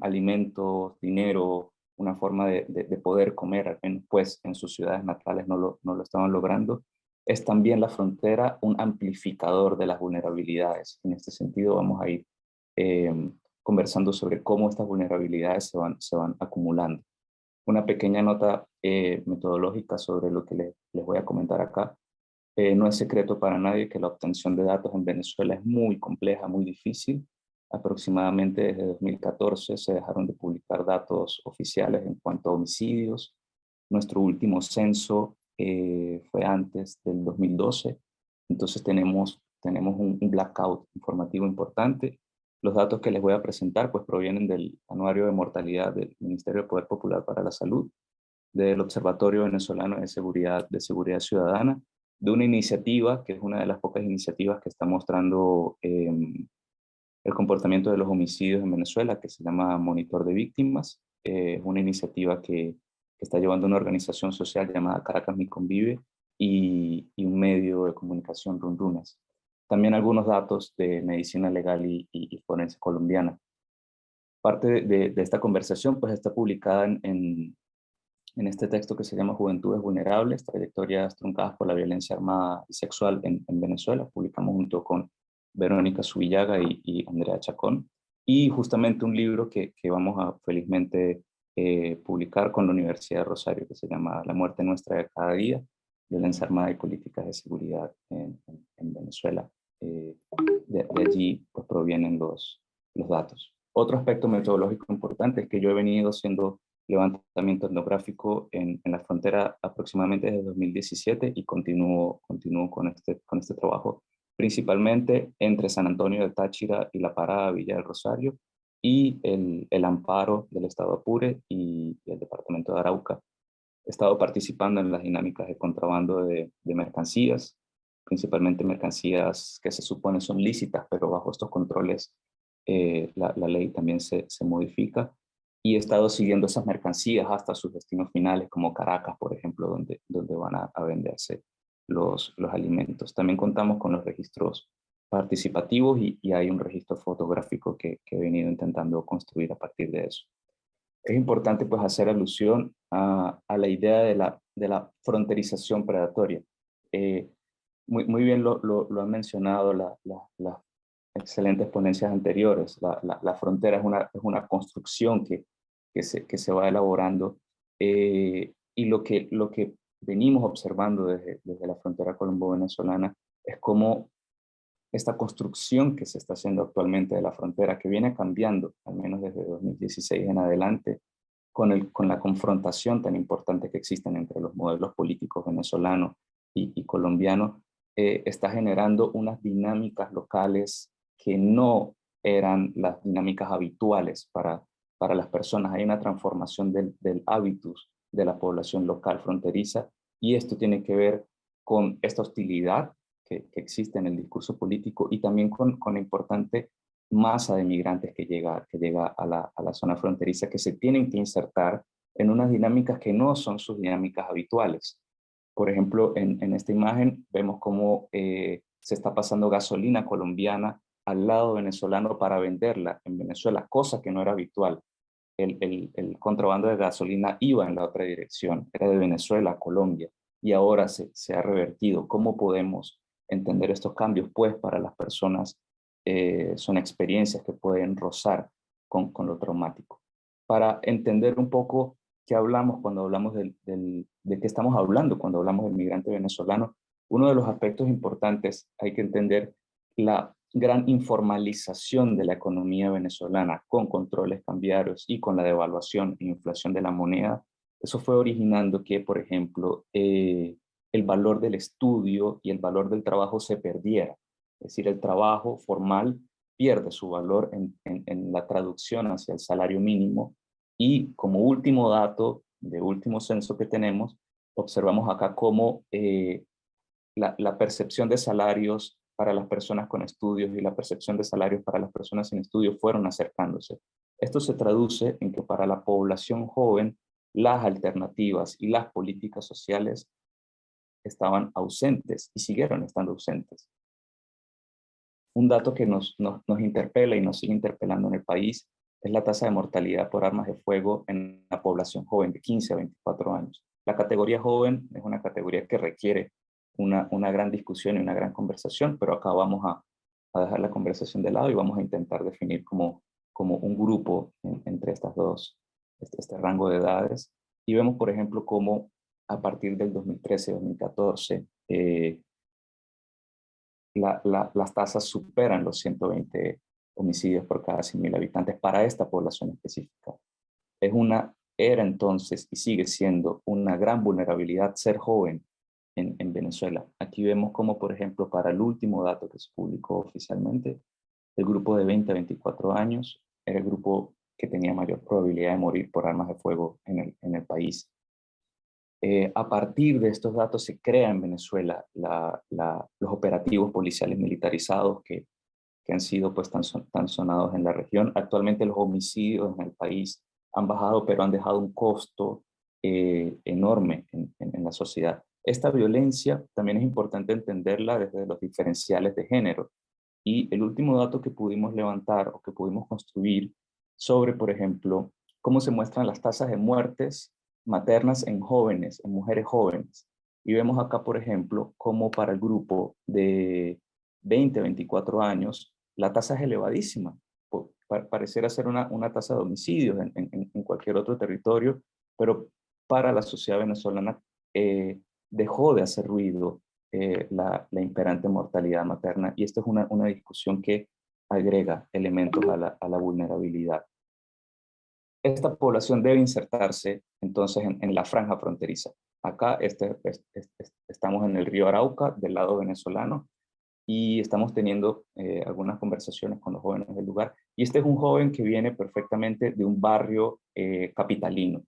alimentos, dinero, una forma de poder comer, pues en sus ciudades natales no lo estaban logrando, es también la frontera un amplificador de las vulnerabilidades. En este sentido vamos a ir conversando sobre cómo estas vulnerabilidades se van acumulando. Una pequeña nota metodológica sobre lo que les voy a comentar acá. No es secreto para nadie que la obtención de datos en Venezuela es muy compleja, muy difícil. Aproximadamente desde 2014 se dejaron de publicar datos oficiales en cuanto a homicidios. Nuestro último censo fue antes del 2012, entonces tenemos un blackout informativo importante. Los datos que les voy a presentar pues provienen del Anuario de Mortalidad del Ministerio del Poder Popular para la Salud, del Observatorio Venezolano de Seguridad Ciudadana, de una iniciativa que es una de las pocas iniciativas que está mostrando el comportamiento de los homicidios en Venezuela, que se llama Monitor de Víctimas. Es una iniciativa que está llevando una organización social llamada Caracas Mi Convive y un medio de comunicación, Runrunas. También algunos datos de medicina legal y forense colombiana. Parte de esta conversación pues está publicada en este texto que se llama Juventudes Vulnerables, trayectorias truncadas por la violencia armada y sexual en Venezuela. Publicamos junto con Verónica Subillaga y Andrea Chacón. Y justamente un libro que vamos a felizmente publicar con la Universidad de Rosario, que se llama La muerte nuestra de cada día, violencia armada y políticas de seguridad en Venezuela. De allí pues, provienen los datos. Otro aspecto metodológico importante es que yo he venido haciendo levantamiento etnográfico en la frontera aproximadamente desde 2017 y continúo con este trabajo, principalmente entre San Antonio de Táchira y La Parada, Villa del Rosario, y el Amparo del estado Apure y el departamento de Arauca. He estado participando en las dinámicas de contrabando de mercancías, principalmente mercancías que se supone son lícitas, pero bajo estos controles la ley también se modifica. Y he estado siguiendo esas mercancías hasta sus destinos finales, como Caracas, por ejemplo, donde van a venderse los alimentos. También contamos con los registros participativos y hay un registro fotográfico que he venido intentando construir a partir de eso. Es importante pues hacer alusión a la idea de la fronterización predatoria. Muy bien lo han mencionado las excelentes ponencias anteriores. La frontera es una construcción que se va elaborando y lo que venimos observando desde la frontera colombo-venezolana es cómo esta construcción que se está haciendo actualmente de la frontera, que viene cambiando, al menos desde 2016 en adelante, con la confrontación tan importante que existen entre los modelos políticos venezolanos y colombianos, está generando unas dinámicas locales que no eran las dinámicas habituales para las personas. Hay una transformación del hábitus de la población local fronteriza y esto tiene que ver con esta hostilidad que existe en el discurso político y también con la importante masa de migrantes que llega a la zona fronteriza, que se tienen que insertar en unas dinámicas que no son sus dinámicas habituales. Por ejemplo, en esta imagen vemos cómo se está pasando gasolina colombiana al lado venezolano para venderla en Venezuela, cosa que no era habitual. El contrabando de gasolina iba en la otra dirección, era de Venezuela a Colombia, y ahora se ha revertido. ¿Cómo podemos entender estos cambios? Pues para las personas son experiencias que pueden rozar con lo traumático. Para entender un poco qué hablamos cuando hablamos de qué estamos hablando cuando hablamos del migrante venezolano, uno de los aspectos importantes hay que entender la gran informalización de la economía venezolana con controles cambiarios y con la devaluación e inflación de la moneda. Eso fue originando que, por ejemplo, el valor del estudio y el valor del trabajo se perdiera. Es decir, el trabajo formal pierde su valor en la traducción hacia el salario mínimo. Y como último dato, de último censo que tenemos, observamos acá cómo la percepción de salarios para las personas con estudios y la percepción de salarios para las personas sin estudios fueron acercándose. Esto se traduce en que para la población joven, las alternativas y las políticas sociales estaban ausentes y siguieron estando ausentes. Un dato que nos interpela y nos sigue interpelando en el país es la tasa de mortalidad por armas de fuego en la población joven de 15 a 24 años. La categoría joven es una categoría que requiere una gran discusión y una gran conversación, pero acá vamos a dejar la conversación de lado y vamos a intentar definir como un grupo entre estas dos, este rango de edades. Y vemos, por ejemplo, cómo a partir del 2013-2014 las tasas superan los 120 homicidios por cada 100.000 habitantes para esta población específica. Era entonces y sigue siendo una gran vulnerabilidad ser joven en Venezuela. Aquí vemos como, por ejemplo, para el último dato que se publicó oficialmente, el grupo de 20 a 24 años era el grupo que tenía mayor probabilidad de morir por armas de fuego en el país. A partir de estos datos se crea en Venezuela los operativos policiales militarizados que han sido pues tan sonados en la región. Actualmente los homicidios en el país han bajado, pero han dejado un costo enorme en la sociedad. Esta violencia también es importante entenderla desde los diferenciales de género. Y el último dato que pudimos levantar o que pudimos construir sobre, por ejemplo, cómo se muestran las tasas de muertes maternas en jóvenes, en mujeres jóvenes. Y vemos acá, por ejemplo, cómo para el grupo de 20 a 24 años, la tasa es elevadísima. Pareciera ser una tasa de homicidios en cualquier otro territorio, pero para la sociedad venezolana dejó de hacer ruido la imperante mortalidad materna, y esto es una discusión que agrega elementos a la vulnerabilidad. Esta población debe insertarse entonces en la franja fronteriza. Acá estamos en el río Arauca, del lado venezolano, y estamos teniendo algunas conversaciones con los jóvenes del lugar. Y este es un joven que viene perfectamente de un barrio capitalino,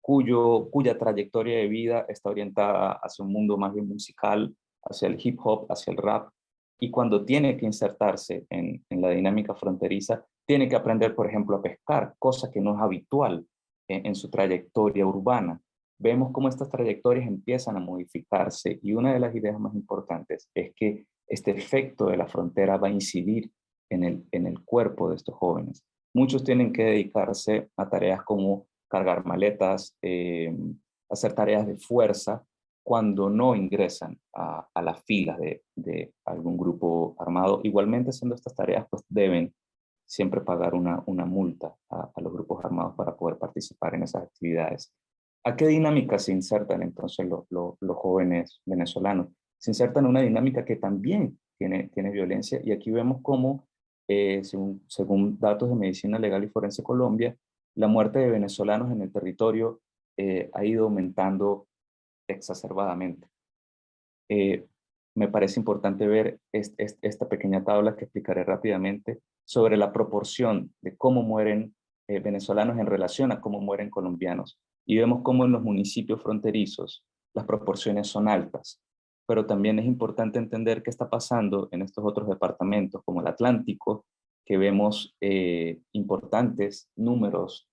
cuya trayectoria de vida está orientada hacia un mundo más bien musical, hacia el hip hop, hacia el rap, y cuando tiene que insertarse en la dinámica fronteriza, tiene que aprender, por ejemplo, a pescar, cosa que no es habitual en su trayectoria urbana. Vemos cómo estas trayectorias empiezan a modificarse, y una de las ideas más importantes es que este efecto de la frontera va a incidir en el cuerpo de estos jóvenes. Muchos tienen que dedicarse a tareas como cargar maletas, hacer tareas de fuerza, cuando no ingresan a las filas de algún grupo armado. Igualmente, haciendo estas tareas, pues deben siempre pagar una multa a los grupos armados para poder participar en esas actividades. ¿A qué dinámica se insertan entonces los jóvenes venezolanos? Se insertan en una dinámica que también tiene violencia, y aquí vemos cómo, según datos de Medicina Legal y Forense Colombia, la muerte de venezolanos en el territorio ha ido aumentando exacerbadamente. Me parece importante ver esta pequeña tabla que explicaré rápidamente sobre la proporción de cómo mueren venezolanos en relación a cómo mueren colombianos. Y vemos cómo en los municipios fronterizos las proporciones son altas. Pero también es importante entender qué está pasando en estos otros departamentos, como el Atlántico, que vemos importantes números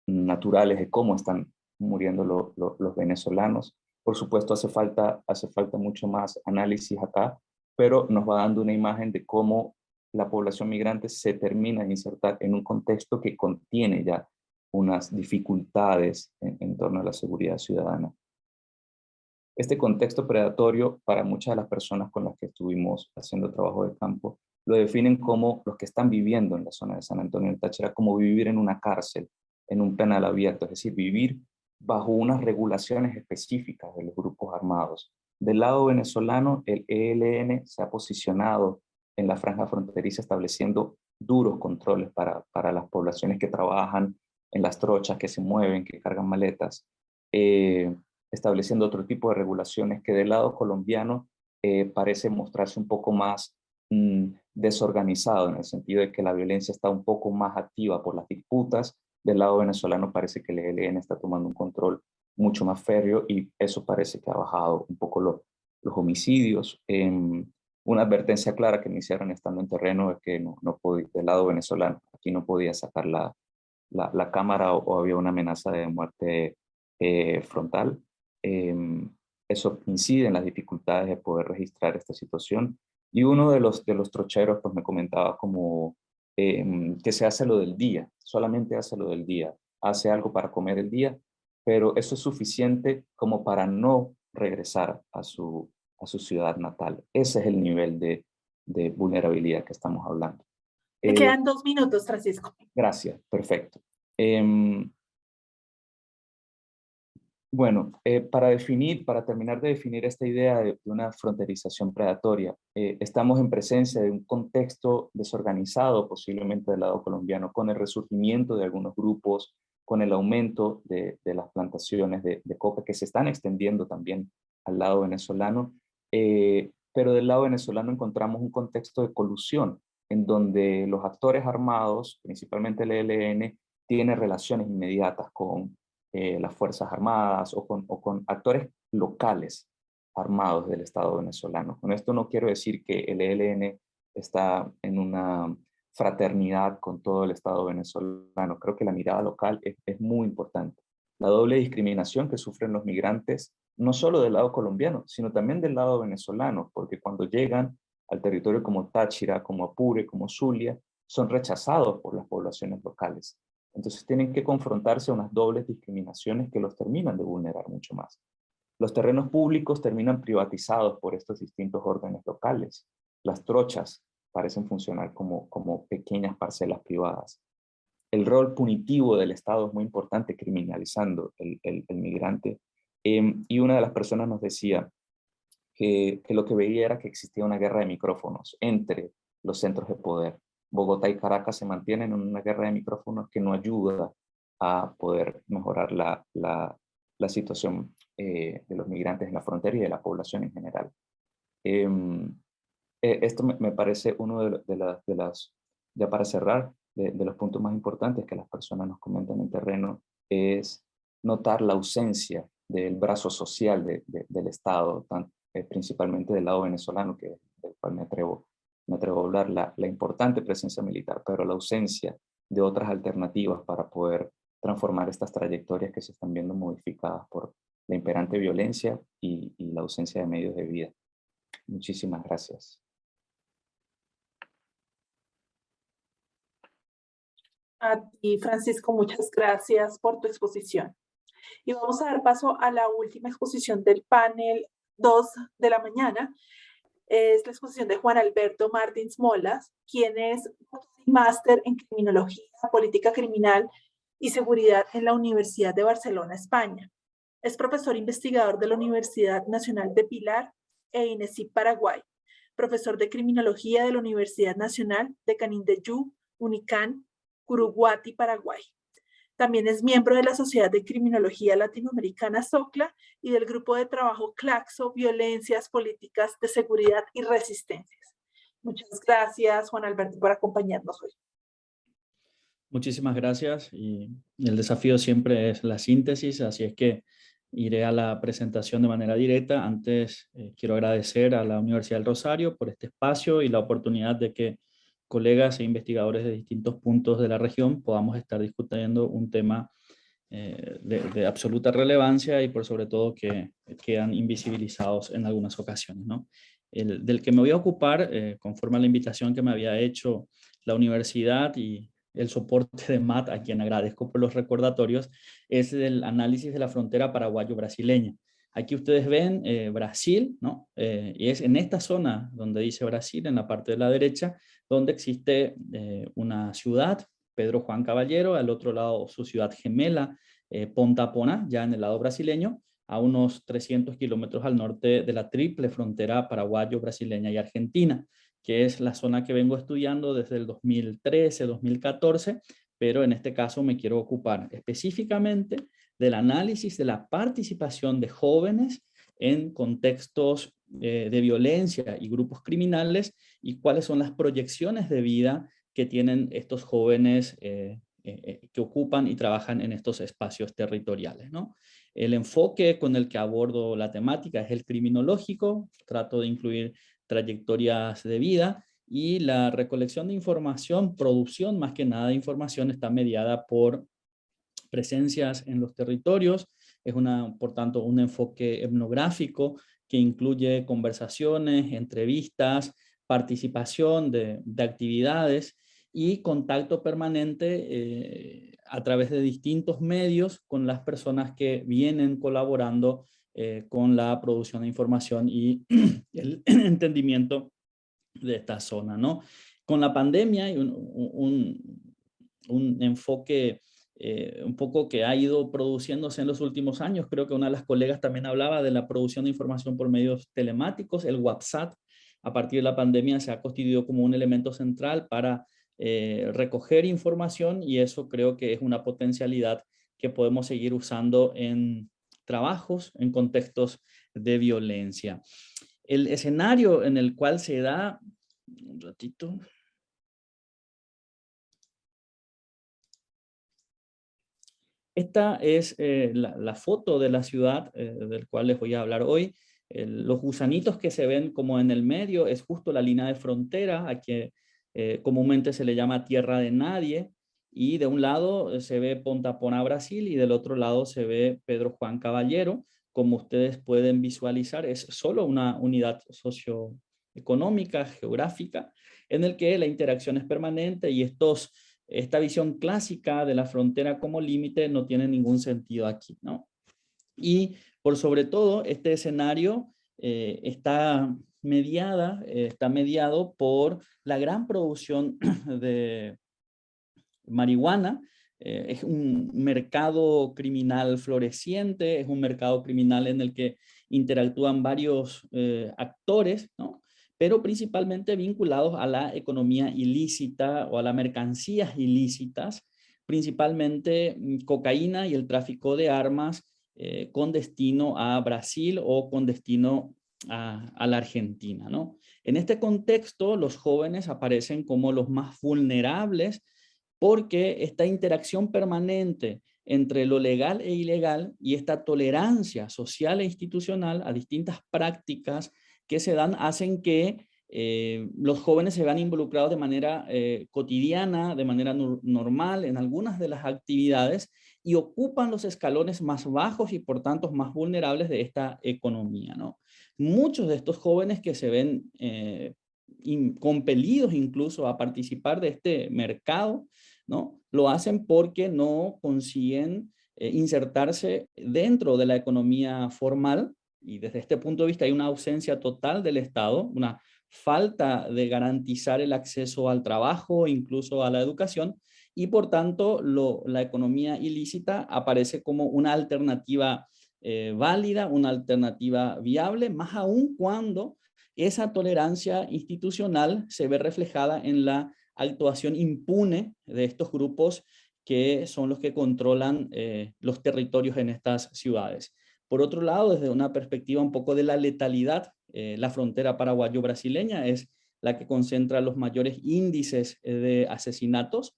naturales de cómo están muriendo los venezolanos. Por supuesto, hace falta mucho más análisis acá, pero nos va dando una imagen de cómo la población migrante se termina de insertar en un contexto que contiene ya unas dificultades en torno a la seguridad ciudadana. Este contexto predatorio, para muchas de las personas con las que estuvimos haciendo trabajo de campo, lo definen como los que están viviendo en la zona de San Antonio del Táchira, como vivir en una cárcel, en un penal abierto, es decir, vivir bajo unas regulaciones específicas de los grupos armados. Del lado venezolano, el ELN se ha posicionado en la franja fronteriza estableciendo duros controles para las poblaciones que trabajan en las trochas, que se mueven, que cargan maletas, estableciendo otro tipo de regulaciones que del lado colombiano parece mostrarse un poco más desorganizado, en el sentido de que la violencia está un poco más activa por las disputas. Del lado venezolano parece que el ELN está tomando un control mucho más férreo, y eso parece que ha bajado un poco los homicidios. Una advertencia clara que me hicieron estando en terreno es que no podía, del lado venezolano, aquí no podía sacar la cámara o había una amenaza de muerte frontal. Eso incide en las dificultades de poder registrar esta situación. Y uno de los trocheros pues me comentaba como que se hace lo del día, solamente hace lo del día, hace algo para comer el día, pero eso es suficiente como para no regresar a su ciudad natal. Ese es el nivel de vulnerabilidad que estamos hablando. Te quedan 2 minutos, Francisco. Gracias, perfecto. Bueno, para terminar de definir esta idea de una fronterización predatoria, estamos en presencia de un contexto desorganizado, posiblemente del lado colombiano, con el resurgimiento de algunos grupos, con el aumento de las plantaciones de coca que se están extendiendo también al lado venezolano, pero del lado venezolano encontramos un contexto de colusión, en donde los actores armados, principalmente el ELN, tienen relaciones inmediatas con las Fuerzas Armadas o con actores locales armados del Estado venezolano. Con esto no quiero decir que el ELN está en una fraternidad con todo el Estado venezolano. Creo que la mirada local es muy importante. La doble discriminación que sufren los migrantes, no solo del lado colombiano, sino también del lado venezolano, porque cuando llegan al territorio como Táchira, como Apure, como Zulia, son rechazados por las poblaciones locales. Entonces tienen que confrontarse a unas dobles discriminaciones que los terminan de vulnerar mucho más. Los terrenos públicos terminan privatizados por estos distintos órdenes locales. Las trochas parecen funcionar como pequeñas parcelas privadas. El rol punitivo del Estado es muy importante, criminalizando el migrante, Y una de las personas nos decía que lo que veía era que existía una guerra de micrófonos entre los centros de poder. Bogotá y Caracas se mantienen en una guerra de micrófonos que no ayuda a poder mejorar la situación de los migrantes en la frontera y de la población en general. Esto me parece uno de las, ya para cerrar, de los puntos más importantes que las personas nos comentan en terreno, es notar la ausencia del brazo social del Estado, principalmente del lado venezolano, del cual me atrevo a hablar, la importante presencia militar, pero la ausencia de otras alternativas para poder transformar estas trayectorias que se están viendo modificadas por la imperante violencia y la ausencia de medios de vida. Muchísimas gracias. A ti, Francisco, muchas gracias por tu exposición. Y vamos a dar paso a la última exposición del panel 2 de la mañana. Es la exposición de Juan Alberto Martins Molas, quien es máster en Criminología, Política Criminal y Seguridad en la Universidad de Barcelona, España. Es profesor investigador de la Universidad Nacional de Pilar e INESIP Paraguay, profesor de Criminología de la Universidad Nacional de Canindeyú, Unicán, Curuguati, Paraguay. También es miembro de la Sociedad de Criminología Latinoamericana, SOCLA, y del grupo de trabajo CLACSO, Violencias, Políticas de Seguridad y Resistencias. Muchas gracias, Juan Alberto, por acompañarnos hoy. Muchísimas gracias, y el desafío siempre es la síntesis, así es que iré a la presentación de manera directa. Antes quiero agradecer a la Universidad del Rosario por este espacio y la oportunidad de que colegas e investigadores de distintos puntos de la región podamos estar discutiendo un tema de absoluta relevancia y por sobre todo que quedan invisibilizados en algunas ocasiones, ¿no? Del que me voy a ocupar, conforme a la invitación que me había hecho la universidad y el soporte de Matt, a quien agradezco por los recordatorios, es el análisis de la frontera paraguayo-brasileña. Aquí ustedes ven Brasil, ¿no? Y es en esta zona donde dice Brasil, en la parte de la derecha, donde existe una ciudad, Pedro Juan Caballero, al otro lado su ciudad gemela, Ponta Pona, ya en el lado brasileño, a unos 300 kilómetros al norte de la triple frontera paraguayo, brasileña y argentina, que es la zona que vengo estudiando desde el 2013-2014, pero en este caso me quiero ocupar específicamente del análisis de la participación de jóvenes en contextos de violencia y grupos criminales y cuáles son las proyecciones de vida que tienen estos jóvenes que ocupan y trabajan en estos espacios territoriales, ¿no? El enfoque con el que abordo la temática es el criminológico, trato de incluir trayectorias de vida y la recolección de información, producción más que nada de información está mediada por presencias en los territorios, es por tanto un enfoque etnográfico que incluye conversaciones, entrevistas, participación de actividades y contacto permanente a través de distintos medios con las personas que vienen colaborando con la producción de información y el entendimiento de esta zona, ¿no? Con la pandemia hay un enfoque un poco que ha ido produciéndose en los últimos años. Creo que una de las colegas también hablaba de la producción de información por medios telemáticos. El WhatsApp, a partir de la pandemia, se ha constituido como un elemento central para recoger información y eso creo que es una potencialidad que podemos seguir usando en trabajos, en contextos de violencia. El escenario en el cual se da, un ratito. Esta es la foto de la ciudad del cual les voy a hablar hoy. Los gusanitos que se ven como en el medio es justo la línea de frontera, a que comúnmente se le llama Tierra de Nadie, y de un lado se ve Ponta Pona, Brasil, y del otro lado se ve Pedro Juan Caballero. Como ustedes pueden visualizar, es solo una unidad socioeconómica, geográfica, en el que la interacción es permanente y esta visión clásica de la frontera como límite no tiene ningún sentido aquí, ¿no? Y por sobre todo, este escenario está mediado por la gran producción de marihuana Es un mercado criminal floreciente, es un mercado criminal en el que interactúan varios actores, ¿no? Pero principalmente vinculados a la economía ilícita o a las mercancías ilícitas, principalmente cocaína y el tráfico de armas con destino a Brasil o con destino a la Argentina, ¿no? En este contexto, los jóvenes aparecen como los más vulnerables porque esta interacción permanente entre lo legal e ilegal y esta tolerancia social e institucional a distintas prácticas que se dan hacen que los jóvenes se vean involucrados de manera cotidiana, de manera normal en algunas de las actividades y ocupan los escalones más bajos y por tanto más vulnerables de esta economía, ¿no? Muchos de estos jóvenes que se ven compelidos incluso a participar de este mercado, ¿no? Lo hacen porque no consiguen insertarse dentro de la economía formal y desde este punto de vista hay una ausencia total del Estado, una falta de garantizar el acceso al trabajo, incluso a la educación, y por tanto la economía ilícita aparece como una alternativa válida, una alternativa viable, más aún cuando esa tolerancia institucional se ve reflejada en la actuación impune de estos grupos que son los que controlan los territorios en estas ciudades. Por otro lado, desde una perspectiva un poco de la letalidad, la frontera paraguayo-brasileña es la que concentra los mayores índices de asesinatos,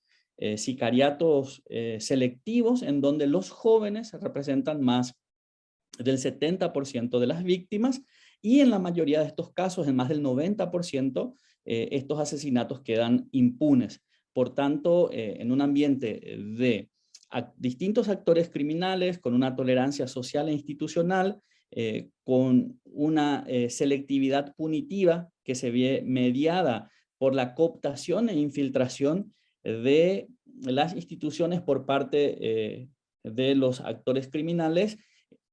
sicariatos selectivos, en donde los jóvenes representan más del 70% de las víctimas y en la mayoría de estos casos, en más del 90%, estos asesinatos quedan impunes. Por tanto, en un ambiente de distintos actores criminales, con una tolerancia social e institucional, con una selectividad punitiva que se ve mediada por la cooptación e infiltración de las instituciones por parte de los actores criminales,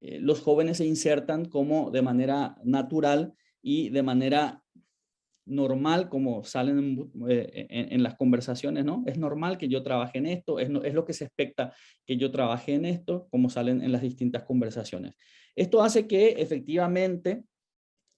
los jóvenes se insertan como de manera natural y de manera normal, como salen en las conversaciones, ¿no? Es normal que yo trabaje en esto, es lo que se expecta que yo trabaje en esto, como salen en las distintas conversaciones. Esto hace que efectivamente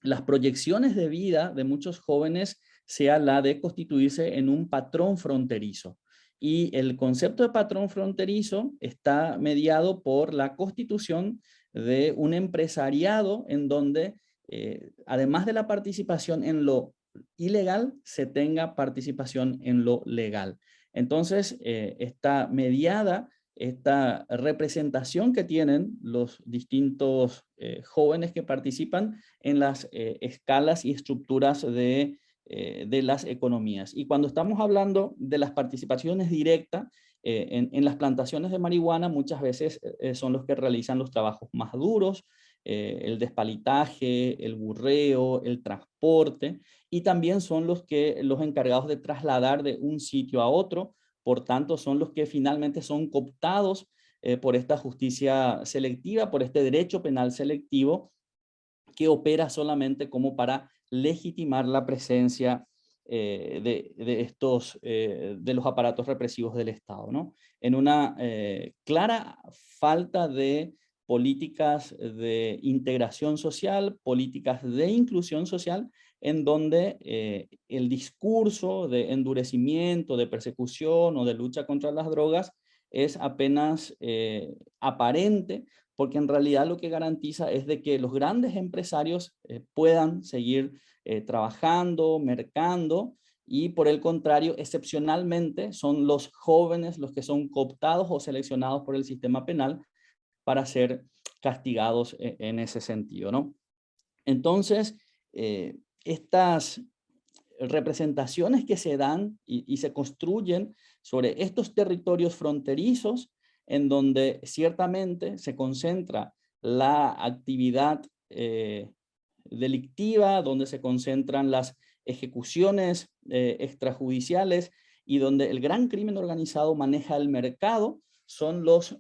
las proyecciones de vida de muchos jóvenes sea la de constituirse en un patrón fronterizo. Y el concepto de patrón fronterizo está mediado por la constitución de un empresariado en donde, además de la participación en lo ilegal, se tenga participación en lo legal. Entonces, está mediada esta representación que tienen los distintos jóvenes que participan en las escalas y estructuras de las economías. Y cuando estamos hablando de las participaciones directas, en las plantaciones de marihuana muchas veces son los que realizan los trabajos más duros, el despalitaje, el burreo, el transporte, y también son los encargados de trasladar de un sitio a otro. Por tanto, son los que finalmente son cooptados por esta justicia selectiva, por este derecho penal selectivo que opera solamente como para legitimar la presencia de los aparatos represivos del Estado, ¿no? En una clara falta de políticas de integración social, políticas de inclusión social, en donde el discurso de endurecimiento, de persecución o de lucha contra las drogas es apenas aparente, porque en realidad lo que garantiza es de que los grandes empresarios puedan seguir trabajando, mercando, y por el contrario, excepcionalmente, son los jóvenes los que son cooptados o seleccionados por el sistema penal para ser castigados en ese sentido, ¿no? Entonces, estas representaciones que se dan y se construyen sobre estos territorios fronterizos, en donde ciertamente se concentra la actividad delictiva, donde se concentran las ejecuciones extrajudiciales y donde el gran crimen organizado maneja el mercado, son los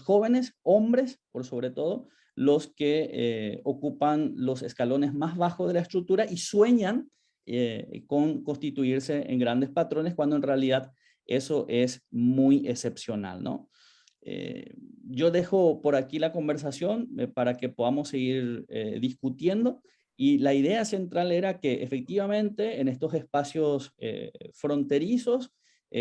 jóvenes, hombres por sobre todo, los que ocupan los escalones más bajos de la estructura y sueñan con constituirse en grandes patrones, cuando en realidad eso es muy excepcional, ¿no? Yo dejo por aquí la conversación para que podamos seguir discutiendo, y la idea central era que efectivamente en estos espacios fronterizos,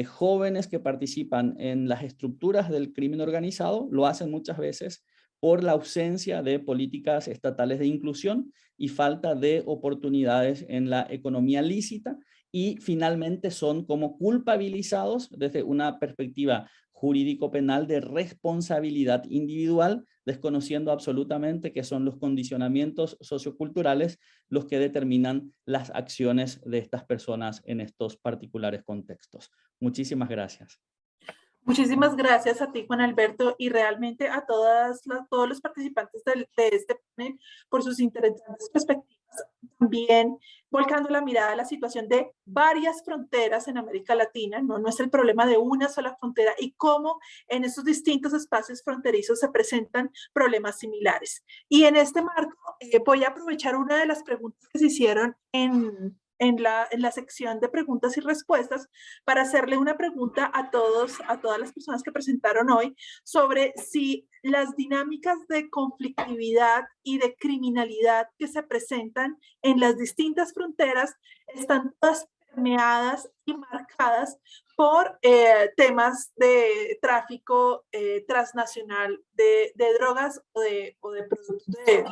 jóvenes que participan en las estructuras del crimen organizado lo hacen muchas veces por la ausencia de políticas estatales de inclusión y falta de oportunidades en la economía lícita, y finalmente son como culpabilizados desde una perspectiva jurídico-penal de responsabilidad individual, desconociendo absolutamente que son los condicionamientos socioculturales los que determinan las acciones de estas personas en estos particulares contextos. Muchísimas gracias. Muchísimas gracias a ti, Juan Alberto, y realmente a todos los participantes de este panel por sus interesantes perspectivas. También volcando la mirada a la situación de varias fronteras en América Latina, no es el problema de una sola frontera, y cómo en estos distintos espacios fronterizos se presentan problemas similares. Y en este marco voy a aprovechar una de las preguntas que se hicieron en la sección de preguntas y respuestas para hacerle una pregunta a todas las personas que presentaron hoy sobre si las dinámicas de conflictividad y de criminalidad que se presentan en las distintas fronteras están todas permeadas y marcadas por temas de tráfico transnacional de drogas o de productos de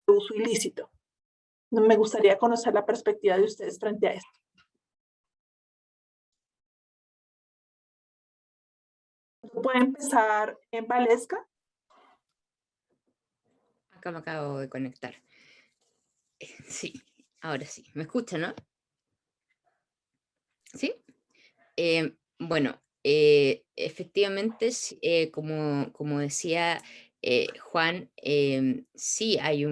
uso ilícito. Me gustaría conocer la perspectiva de ustedes frente a esto. ¿Puede empezar en Valesca? Acá me acabo de conectar. Sí, ahora sí. ¿Me escucha, no? ¿Sí? Bueno, efectivamente, como decía Juan, sí hay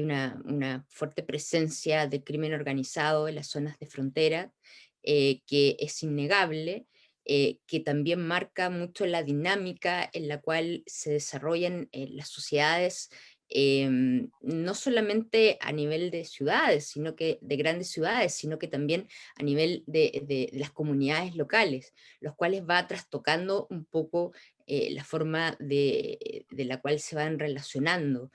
una fuerte presencia de crimen organizado en las zonas de frontera, que es innegable, que también marca mucho la dinámica en la cual se desarrollan las sociedades, no solamente a nivel de ciudades, sino que de grandes ciudades, sino que también a nivel de las comunidades locales, los cuales va trastocando un poco la forma de la cual se van relacionando.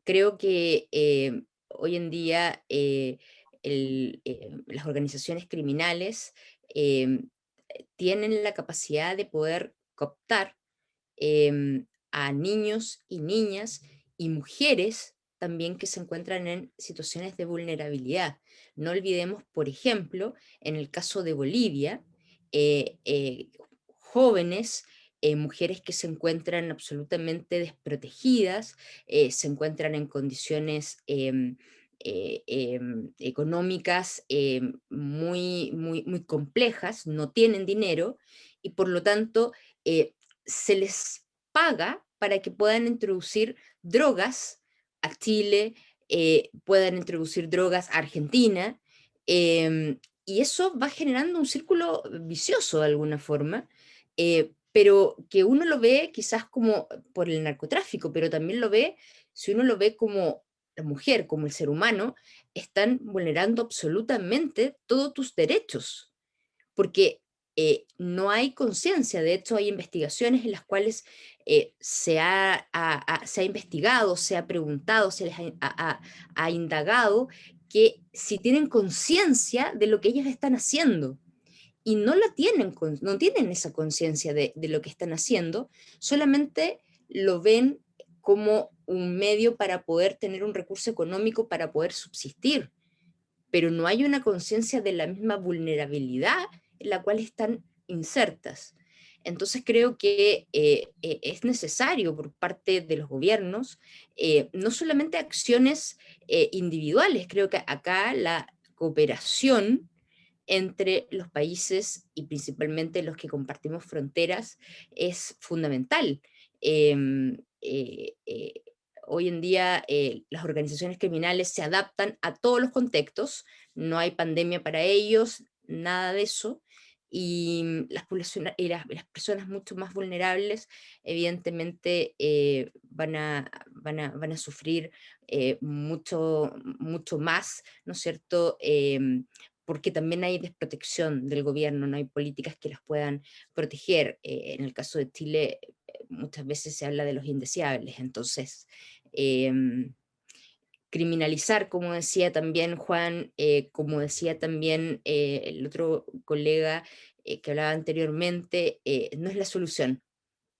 Creo que hoy en día las organizaciones criminales tienen la capacidad de poder cooptar a niños y niñas y mujeres también que se encuentran en situaciones de vulnerabilidad. No olvidemos, por ejemplo, en el caso de Bolivia, jóvenes, mujeres que se encuentran absolutamente desprotegidas, se encuentran en condiciones económicas muy complejas, no tienen dinero, y por lo tanto se les paga para que puedan introducir drogas a Chile, puedan introducir drogas a Argentina, y eso va generando un círculo vicioso de alguna forma, pero que uno lo ve quizás como por el narcotráfico, pero también lo ve, si uno lo ve como la mujer, como el ser humano, están vulnerando absolutamente todos tus derechos, porque no hay conciencia. De hecho, hay investigaciones en las cuales se ha investigado, se ha preguntado, se les ha indagado que si tienen conciencia de lo que ellas están haciendo, y no la tienen, no tienen esa conciencia de lo que están haciendo, solamente lo ven como un medio para poder tener un recurso económico para poder subsistir, pero no hay una conciencia de la misma vulnerabilidad en la cual están insertas. Entonces creo que es necesario por parte de los gobiernos, no solamente acciones individuales, creo que acá la cooperación entre los países y principalmente los que compartimos fronteras es fundamental. Em, eh, eh, Hoy en día las organizaciones criminales se adaptan a todos los contextos, no hay pandemia para ellos, nada de eso, y las personas mucho más vulnerables evidentemente van a sufrir mucho más, ¿no es cierto?, porque también hay desprotección del gobierno, no hay políticas que las puedan proteger. En el caso de Chile, muchas veces se habla de los indeseables, entonces criminalizar, como decía también Juan, como decía también el otro colega que hablaba anteriormente, no es la solución,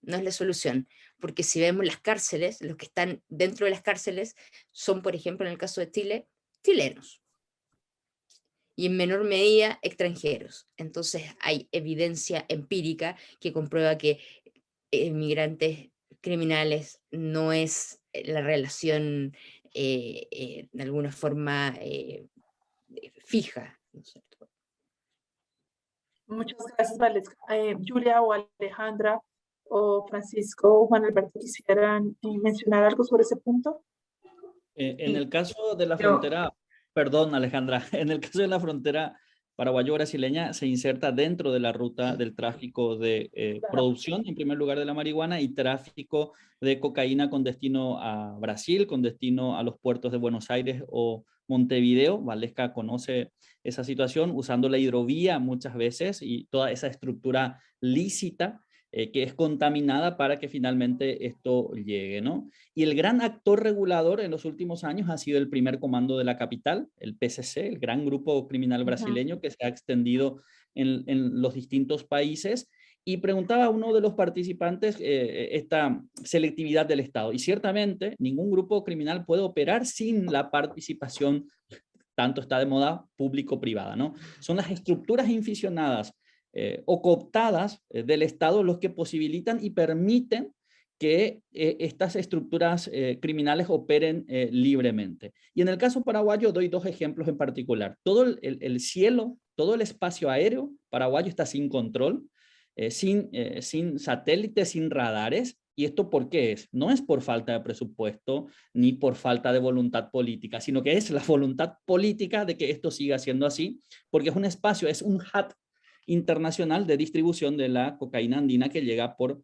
no es la solución, porque si vemos las cárceles, los que están dentro de las cárceles son, por ejemplo, en el caso de Chile, chilenos, y en menor medida extranjeros. Entonces hay evidencia empírica que comprueba que migrantes criminales no es la relación de alguna forma fija, ¿no es cierto? Muchas gracias, Valesca. Julia o Alejandra o Francisco o Juan Alberto, ¿quisieran mencionar algo sobre ese punto? En el caso de la Yo- frontera, perdón Alejandra, en el caso de la frontera paraguayo-brasileña se inserta dentro de la ruta del tráfico de producción, en primer lugar, de la marihuana y tráfico de cocaína con destino a Brasil, con destino a los puertos de Buenos Aires o Montevideo. Valesca conoce esa situación usando la hidrovía muchas veces y toda esa estructura lícita que es contaminada para que finalmente esto llegue, ¿no? Y el gran actor regulador en los últimos años ha sido el primer comando de la capital, el PCC, el gran grupo criminal brasileño que se ha extendido en los distintos países. Y preguntaba a uno de los participantes esta selectividad del Estado. Y ciertamente ningún grupo criminal puede operar sin la participación, tanto está de moda, público-privada, ¿no? Son las estructuras inficionadas o cooptadas del Estado los que posibilitan y permiten que estas estructuras criminales operen libremente. Y en el caso paraguayo doy dos ejemplos en particular. Todo el cielo, todo el espacio aéreo paraguayo está sin control, sin satélites, sin radares. ¿Y esto por qué es? No es por falta de presupuesto ni por falta de voluntad política, sino que es la voluntad política de que esto siga siendo así, porque es un espacio, es un hub internacional de distribución de la cocaína andina que llega por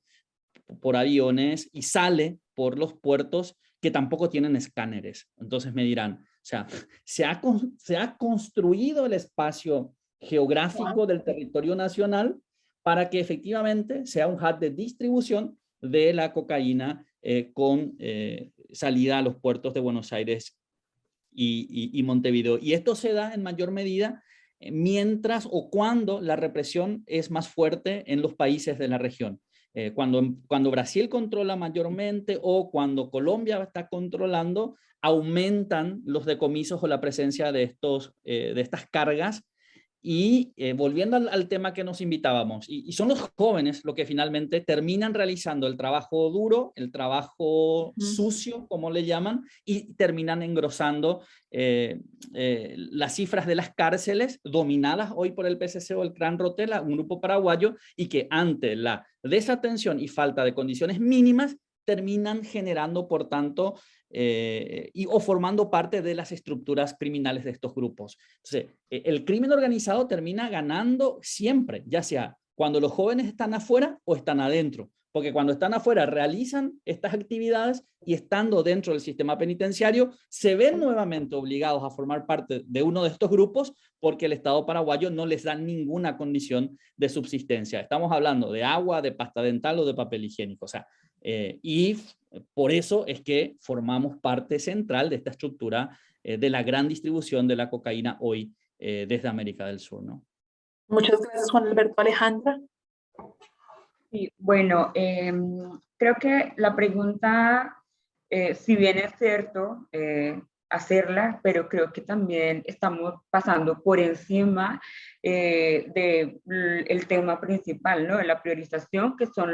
aviones y sale por los puertos que tampoco tienen escáneres. Entonces me dirán, o sea, se ha construido el espacio geográfico del territorio nacional para que efectivamente sea un hub de distribución de la cocaína con salida a los puertos de Buenos Aires y Montevideo. Y esto se da en mayor medida mientras o cuando la represión es más fuerte en los países de la región. Cuando Brasil controla mayormente o cuando Colombia está controlando, aumentan los decomisos o la presencia de estas cargas. Y volviendo al tema que nos invitábamos, y son los jóvenes los que finalmente terminan realizando el trabajo duro, el trabajo sucio, como le llaman, y terminan engrosando las cifras de las cárceles dominadas hoy por el PCC o el Clan Rotela, un grupo paraguayo, y que ante la desatención y falta de condiciones mínimas terminan generando, por tanto, o formando parte de las estructuras criminales de estos grupos. Entonces, el crimen organizado termina ganando siempre, ya sea cuando los jóvenes están afuera o están adentro, porque cuando están afuera realizan estas actividades y estando dentro del sistema penitenciario se ven nuevamente obligados a formar parte de uno de estos grupos porque el Estado paraguayo no les da ninguna condición de subsistencia. Estamos hablando de agua, de pasta dental o de papel higiénico, o sea, y por eso es que formamos parte central de esta estructura de la gran distribución de la cocaína hoy desde América del Sur, ¿no? Muchas gracias, Juan Alberto. Alejandra. Sí, bueno, creo que la pregunta, si bien es cierto hacerla, pero creo que también estamos pasando por encima del tema principal, ¿no? De la priorización, que son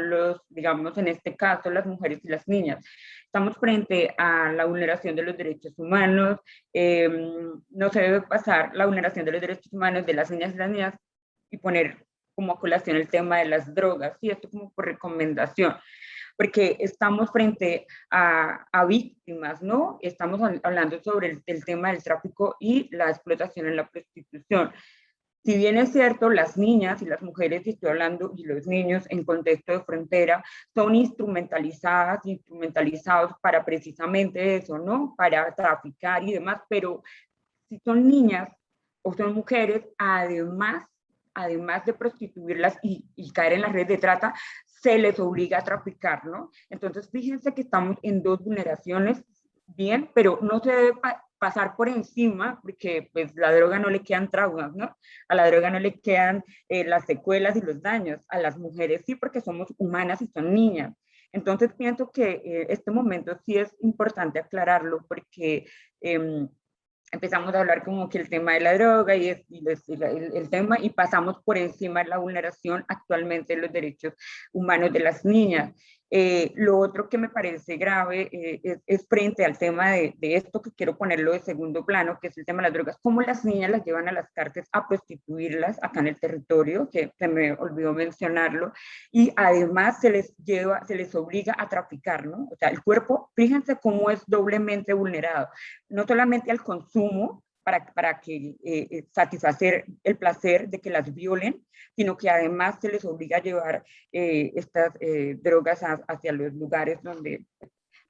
digamos, en este caso, las mujeres y las niñas. Estamos frente a la vulneración de los derechos humanos, no se debe pasar la vulneración de los derechos humanos de las niñas y poner como a colación el tema de las drogas, y esto como por recomendación, porque estamos frente a víctimas, ¿no? Estamos hablando sobre el tema del tráfico y la explotación en la prostitución. Si bien es cierto, las niñas y las mujeres, y estoy hablando, y los niños en contexto de frontera, son instrumentalizados para precisamente eso, ¿no? Para traficar y demás, pero si son niñas, o son mujeres, además de prostituirlas y caer en las redes de trata, se les obliga a traficar, ¿no? Entonces, fíjense que estamos en dos vulneraciones, bien, pero no se debe pasar por encima, porque pues la droga no le quedan traumas, ¿no? A la droga no le quedan las secuelas y los daños, a las mujeres sí, porque somos humanas y son niñas. Entonces pienso que este momento sí es importante aclararlo, porque empezamos a hablar como que el tema de la droga y el tema, y pasamos por encima de la vulneración actualmente de los derechos humanos de las niñas. Lo otro que me parece grave es frente al tema de esto, que quiero ponerlo de segundo plano, que es el tema de las drogas, cómo las niñas las llevan a las cárceles a prostituirlas acá en el territorio, que se me olvidó mencionarlo, y además se les obliga a traficar, ¿no? O sea, el cuerpo, fíjense cómo es doblemente vulnerado, no solamente al consumo, para que satisfacer el placer de que las violen, sino que además se les obliga a llevar estas drogas hacia los lugares donde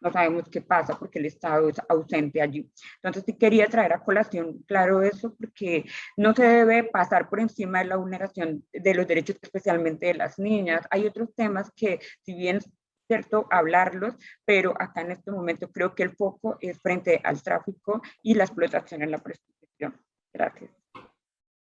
no sabemos qué pasa porque el Estado es ausente allí. Entonces sí quería traer a colación claro eso, porque no se debe pasar por encima de la vulneración de los derechos, especialmente de las niñas. Hay otros temas que, si bien cierto, hablarlos, pero acá en este momento creo que el foco es frente al tráfico y la explotación en la prostitución. Gracias.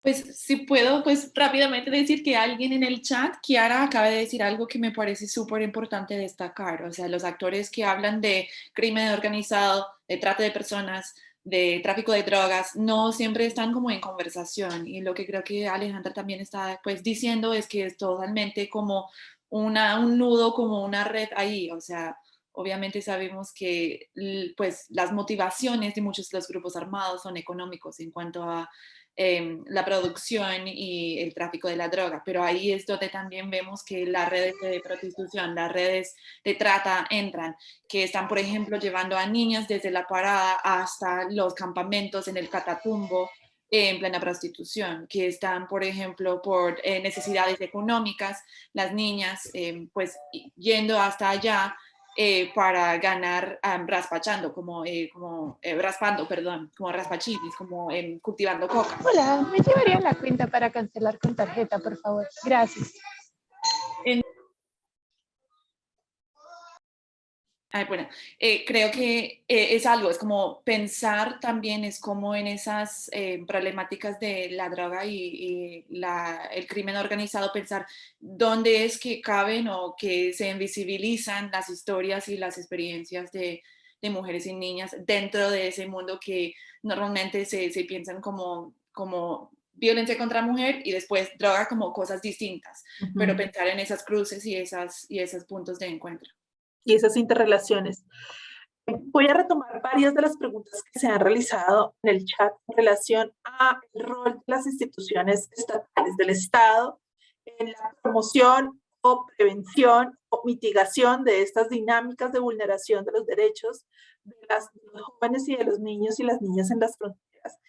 Pues si puedo, pues rápidamente decir que alguien en el chat, Kiara, acaba de decir algo que me parece súper importante destacar. O sea, los actores que hablan de crimen organizado, de trata de personas, de tráfico de drogas, no siempre están como en conversación. Y lo que creo que Alejandra también está pues diciendo es que es totalmente como un nudo, como una red ahí. O sea, obviamente sabemos que pues las motivaciones de muchos de los grupos armados son económicos en cuanto a la producción y el tráfico de la droga, pero ahí es donde también vemos que las redes de prostitución, las redes de trata entran, que están, por ejemplo, llevando a niñas desde la parada hasta los campamentos en el Catatumbo, en plena prostitución, que están, por ejemplo, por necesidades económicas, las niñas pues yendo hasta allá para ganar raspachando, raspando, perdón, como raspachimis, como cultivando coca. Hola, me llevaría la cuenta para cancelar con tarjeta, por favor. Gracias. Bueno, creo que es algo, es como pensar también, es como en esas problemáticas de la droga y el crimen organizado, pensar dónde es que caben o que se invisibilizan las historias y las experiencias de mujeres y niñas dentro de ese mundo que normalmente se piensan como violencia contra mujer y después droga como cosas distintas, pero pensar en esas cruces y esos puntos de encuentro. Y esas interrelaciones. Voy a retomar varias de las preguntas que se han realizado en el chat en relación al rol de las instituciones estatales del Estado en la promoción o prevención o mitigación de estas dinámicas de vulneración de los derechos de los jóvenes y de los niños y las niñas en las fronteras.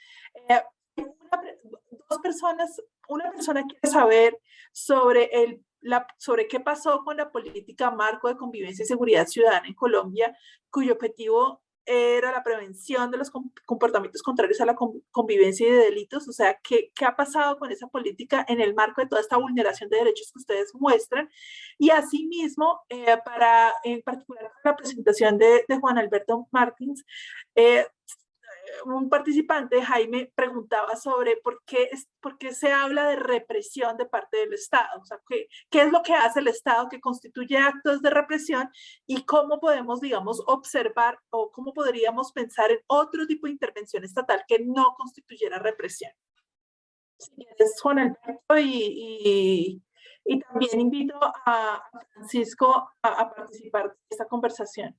Una persona quiere saber sobre qué pasó con la política marco de convivencia y seguridad ciudadana en Colombia, cuyo objetivo era la prevención de los comportamientos contrarios a la convivencia y de delitos. O sea, ¿qué ha pasado con esa política en el marco de toda esta vulneración de derechos que ustedes muestran? Y asimismo, en particular la presentación de Juan Alberto Martins, un participante, Jaime, preguntaba sobre por qué se habla de represión de parte del Estado. O sea, ¿qué es lo que hace el Estado que constituye actos de represión y cómo podemos, digamos, observar o cómo podríamos pensar en otro tipo de intervención estatal que no constituyera represión? Si quieres, Juan Alberto, y también invito a Francisco a participar de esta conversación.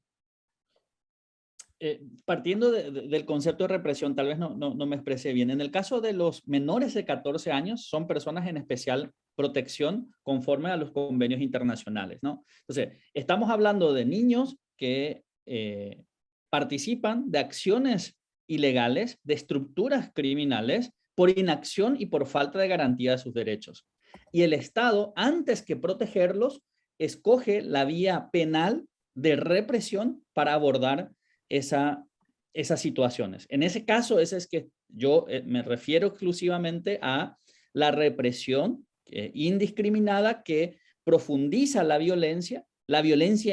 Partiendo del concepto de represión, tal vez no me expresé bien. En el caso de los menores de 14 años, son personas en especial protección conforme a los convenios internacionales, ¿no? Entonces, estamos hablando de niños que participan de acciones ilegales, de estructuras criminales, por inacción y por falta de garantía de sus derechos. Y el Estado, antes que protegerlos, escoge la vía penal de represión para abordar esa esas situaciones. En ese caso, ese es que yo me refiero exclusivamente a la represión indiscriminada que profundiza la violencia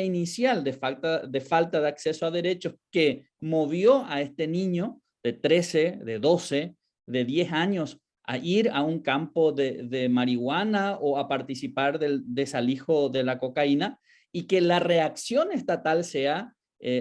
inicial de falta de acceso a derechos que movió a este niño de 13, de 12, de 10 años a ir a un campo de marihuana o a participar del desalijo de la cocaína, y que la reacción estatal sea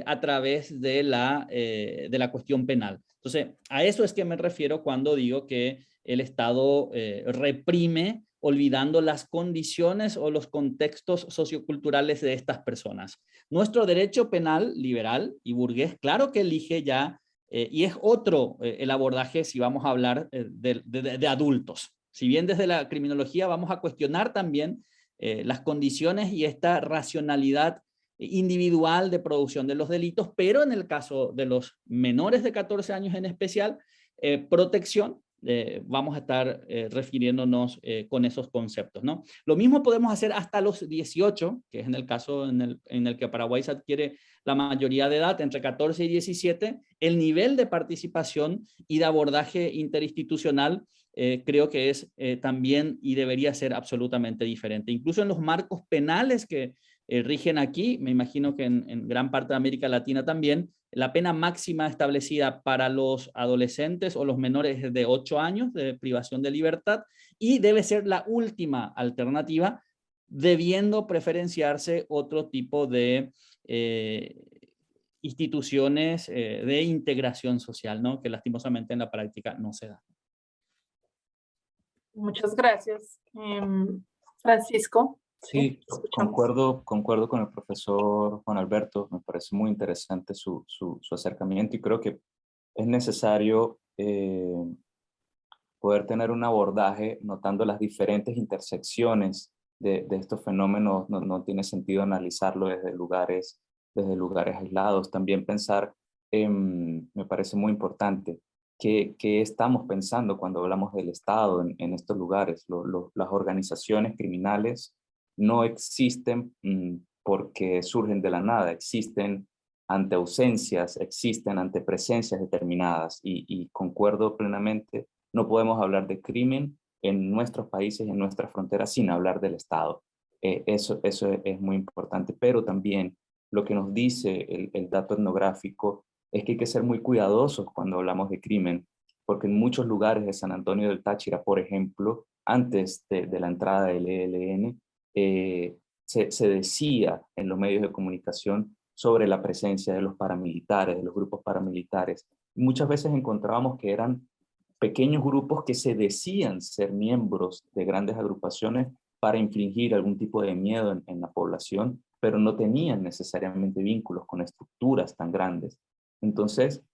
a través de la cuestión penal. Entonces, a eso es que me refiero cuando digo que el Estado reprime olvidando las condiciones o los contextos socioculturales de estas personas. Nuestro derecho penal liberal y burgués, claro que elige ya, y es otro el abordaje si vamos a hablar de adultos. Si bien desde la criminología vamos a cuestionar también las condiciones y esta racionalidad individual de producción de los delitos, pero en el caso de los menores de 14 años en especial, protección, vamos a estar refiriéndonos con esos conceptos, ¿no? Lo mismo podemos hacer hasta los 18, que es en el caso en el que Paraguay se adquiere la mayoría de edad, entre 14 y 17, el nivel de participación y de abordaje interinstitucional creo que es también y debería ser absolutamente diferente. Incluso en los marcos penales que rigen aquí, me imagino que en gran parte de América Latina también, la pena máxima establecida para los adolescentes o los menores es de 8 años de privación de libertad, y debe ser la última alternativa, debiendo preferenciarse otro tipo de instituciones de integración social, ¿no? Que lastimosamente en la práctica no se da. Muchas gracias. Francisco. Sí, concuerdo con el profesor Juan Alberto. Me parece muy interesante su acercamiento, y creo que es necesario poder tener un abordaje notando las diferentes intersecciones de estos fenómenos. No tiene sentido analizarlo desde lugares aislados. También pensar, me parece muy importante, ¿qué estamos pensando cuando hablamos del Estado en estos lugares? Las organizaciones criminales no existen porque surgen de la nada, existen ante ausencias, existen ante presencias determinadas, y concuerdo plenamente, no podemos hablar de crimen en nuestros países, en nuestras fronteras, sin hablar del Estado. Eso es muy importante, pero también lo que nos dice el dato etnográfico es que hay que ser muy cuidadosos cuando hablamos de crimen, porque en muchos lugares de San Antonio del Táchira, por ejemplo, antes de la entrada del ELN, se decía en los medios de comunicación sobre la presencia de los paramilitares, de los grupos paramilitares. Muchas veces encontrábamos que eran pequeños grupos que se decían ser miembros de grandes agrupaciones para infligir algún tipo de miedo en la población, pero no tenían necesariamente vínculos con estructuras tan grandes. Entonces,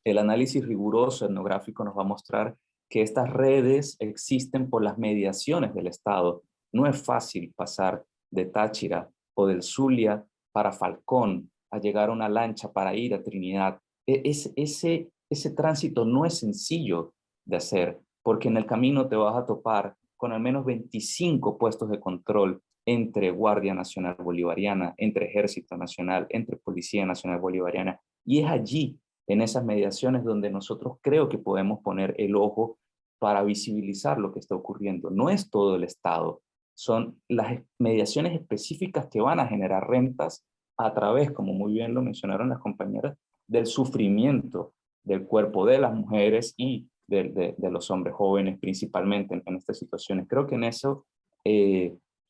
el análisis riguroso etnográfico nos va a mostrar que estas redes existen por las mediaciones del Estado. No es fácil pasar de Táchira o del Zulia para Falcón a llegar a una lancha para ir a Trinidad. Ese tránsito no es sencillo de hacer, porque en el camino te vas a topar con al menos 25 puestos de control entre Guardia Nacional Bolivariana, entre Ejército Nacional, entre Policía Nacional Bolivariana, y es allí, en esas mediaciones, donde nosotros creo que podemos poner el ojo para visibilizar lo que está ocurriendo. No es todo el Estado, son las mediaciones específicas que van a generar rentas a través, como muy bien lo mencionaron las compañeras, del sufrimiento del cuerpo de las mujeres y de los hombres jóvenes principalmente en estas situaciones. Creo que en eso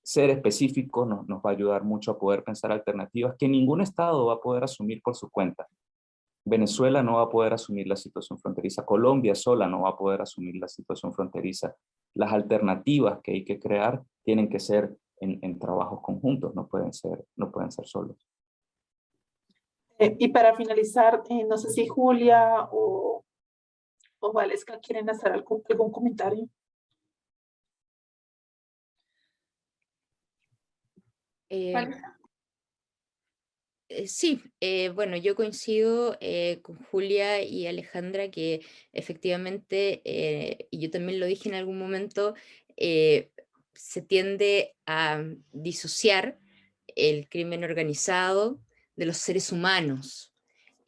ser específico nos va a ayudar mucho a poder pensar alternativas que ningún Estado va a poder asumir por su cuenta. Venezuela no va a poder asumir la situación fronteriza, Colombia sola no va a poder asumir la situación fronteriza. Las alternativas que hay que crear tienen que ser en trabajos conjuntos, no pueden ser solos. Y para finalizar, no sé si Julia o Valesca quieren hacer algún comentario. Sí, bueno, yo coincido con Julia y Alejandra que efectivamente, y yo también lo dije en algún momento, se tiende a disociar el crimen organizado de los seres humanos.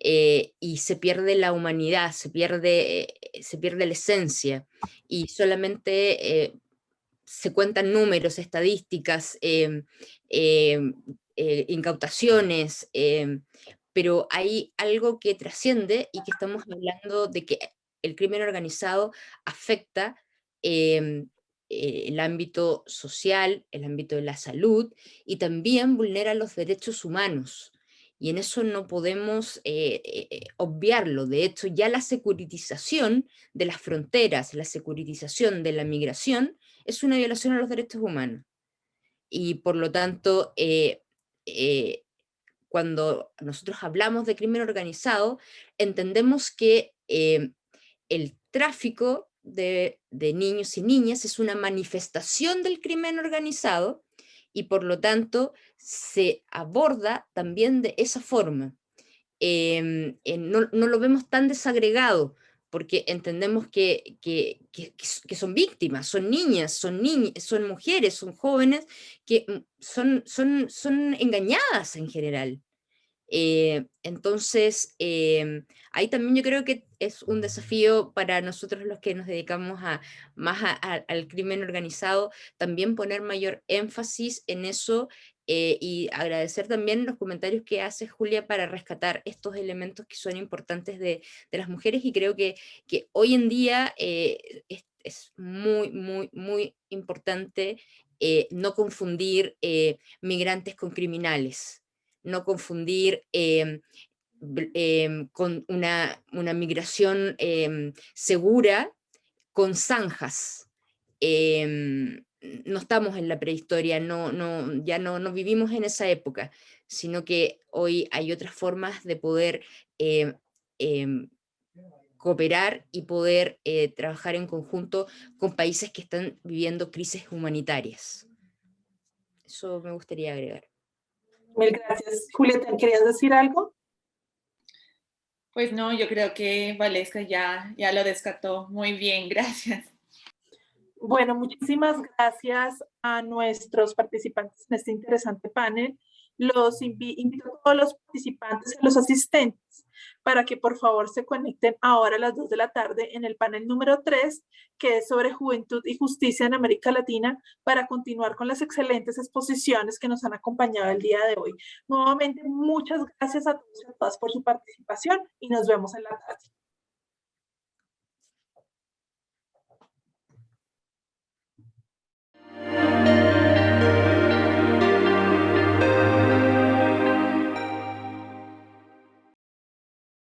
y se pierde la humanidad, se pierde la esencia, y solamente se cuentan números, estadísticas, incautaciones, pero hay algo que trasciende y que estamos hablando de que el crimen organizado afecta el ámbito social, el ámbito de la salud, y también vulnera los derechos humanos. Y en eso no podemos obviarlo. De hecho, ya la securitización de las fronteras, la securitización de la migración, es una violación a los derechos humanos. Y por lo tanto, cuando nosotros hablamos de crimen organizado, entendemos que el tráfico de niños y niñas es una manifestación del crimen organizado, y por lo tanto se aborda también de esa forma. No lo vemos tan desagregado, porque entendemos que son víctimas, son niñas, son mujeres, son jóvenes que son engañadas en general. Entonces, ahí también yo creo que es un desafío para nosotros los que nos dedicamos más al crimen organizado, también poner mayor énfasis en eso, y agradecer también los comentarios que hace Julia para rescatar estos elementos que son importantes de las mujeres, y creo que hoy en día es muy, muy, muy importante no confundir migrantes con criminales, no confundir con una migración segura con zanjas. No estamos en la prehistoria, ya no vivimos en esa época, sino que hoy hay otras formas de poder cooperar y poder trabajar en conjunto con países que están viviendo crisis humanitarias. Eso me gustaría agregar. Mil gracias. Julieta, ¿querías decir algo? Pues no, yo creo que Valesca ya lo descartó muy bien, gracias. Bueno, muchísimas gracias a nuestros participantes en este interesante panel. Los invito a todos los participantes y a los asistentes para que por favor se conecten ahora a las 2 de la tarde en el panel número 3, que es sobre juventud y justicia en América Latina, para continuar con las excelentes exposiciones que nos han acompañado el día de hoy. Nuevamente, muchas gracias a todos y a todas por su participación, y nos vemos en la tarde.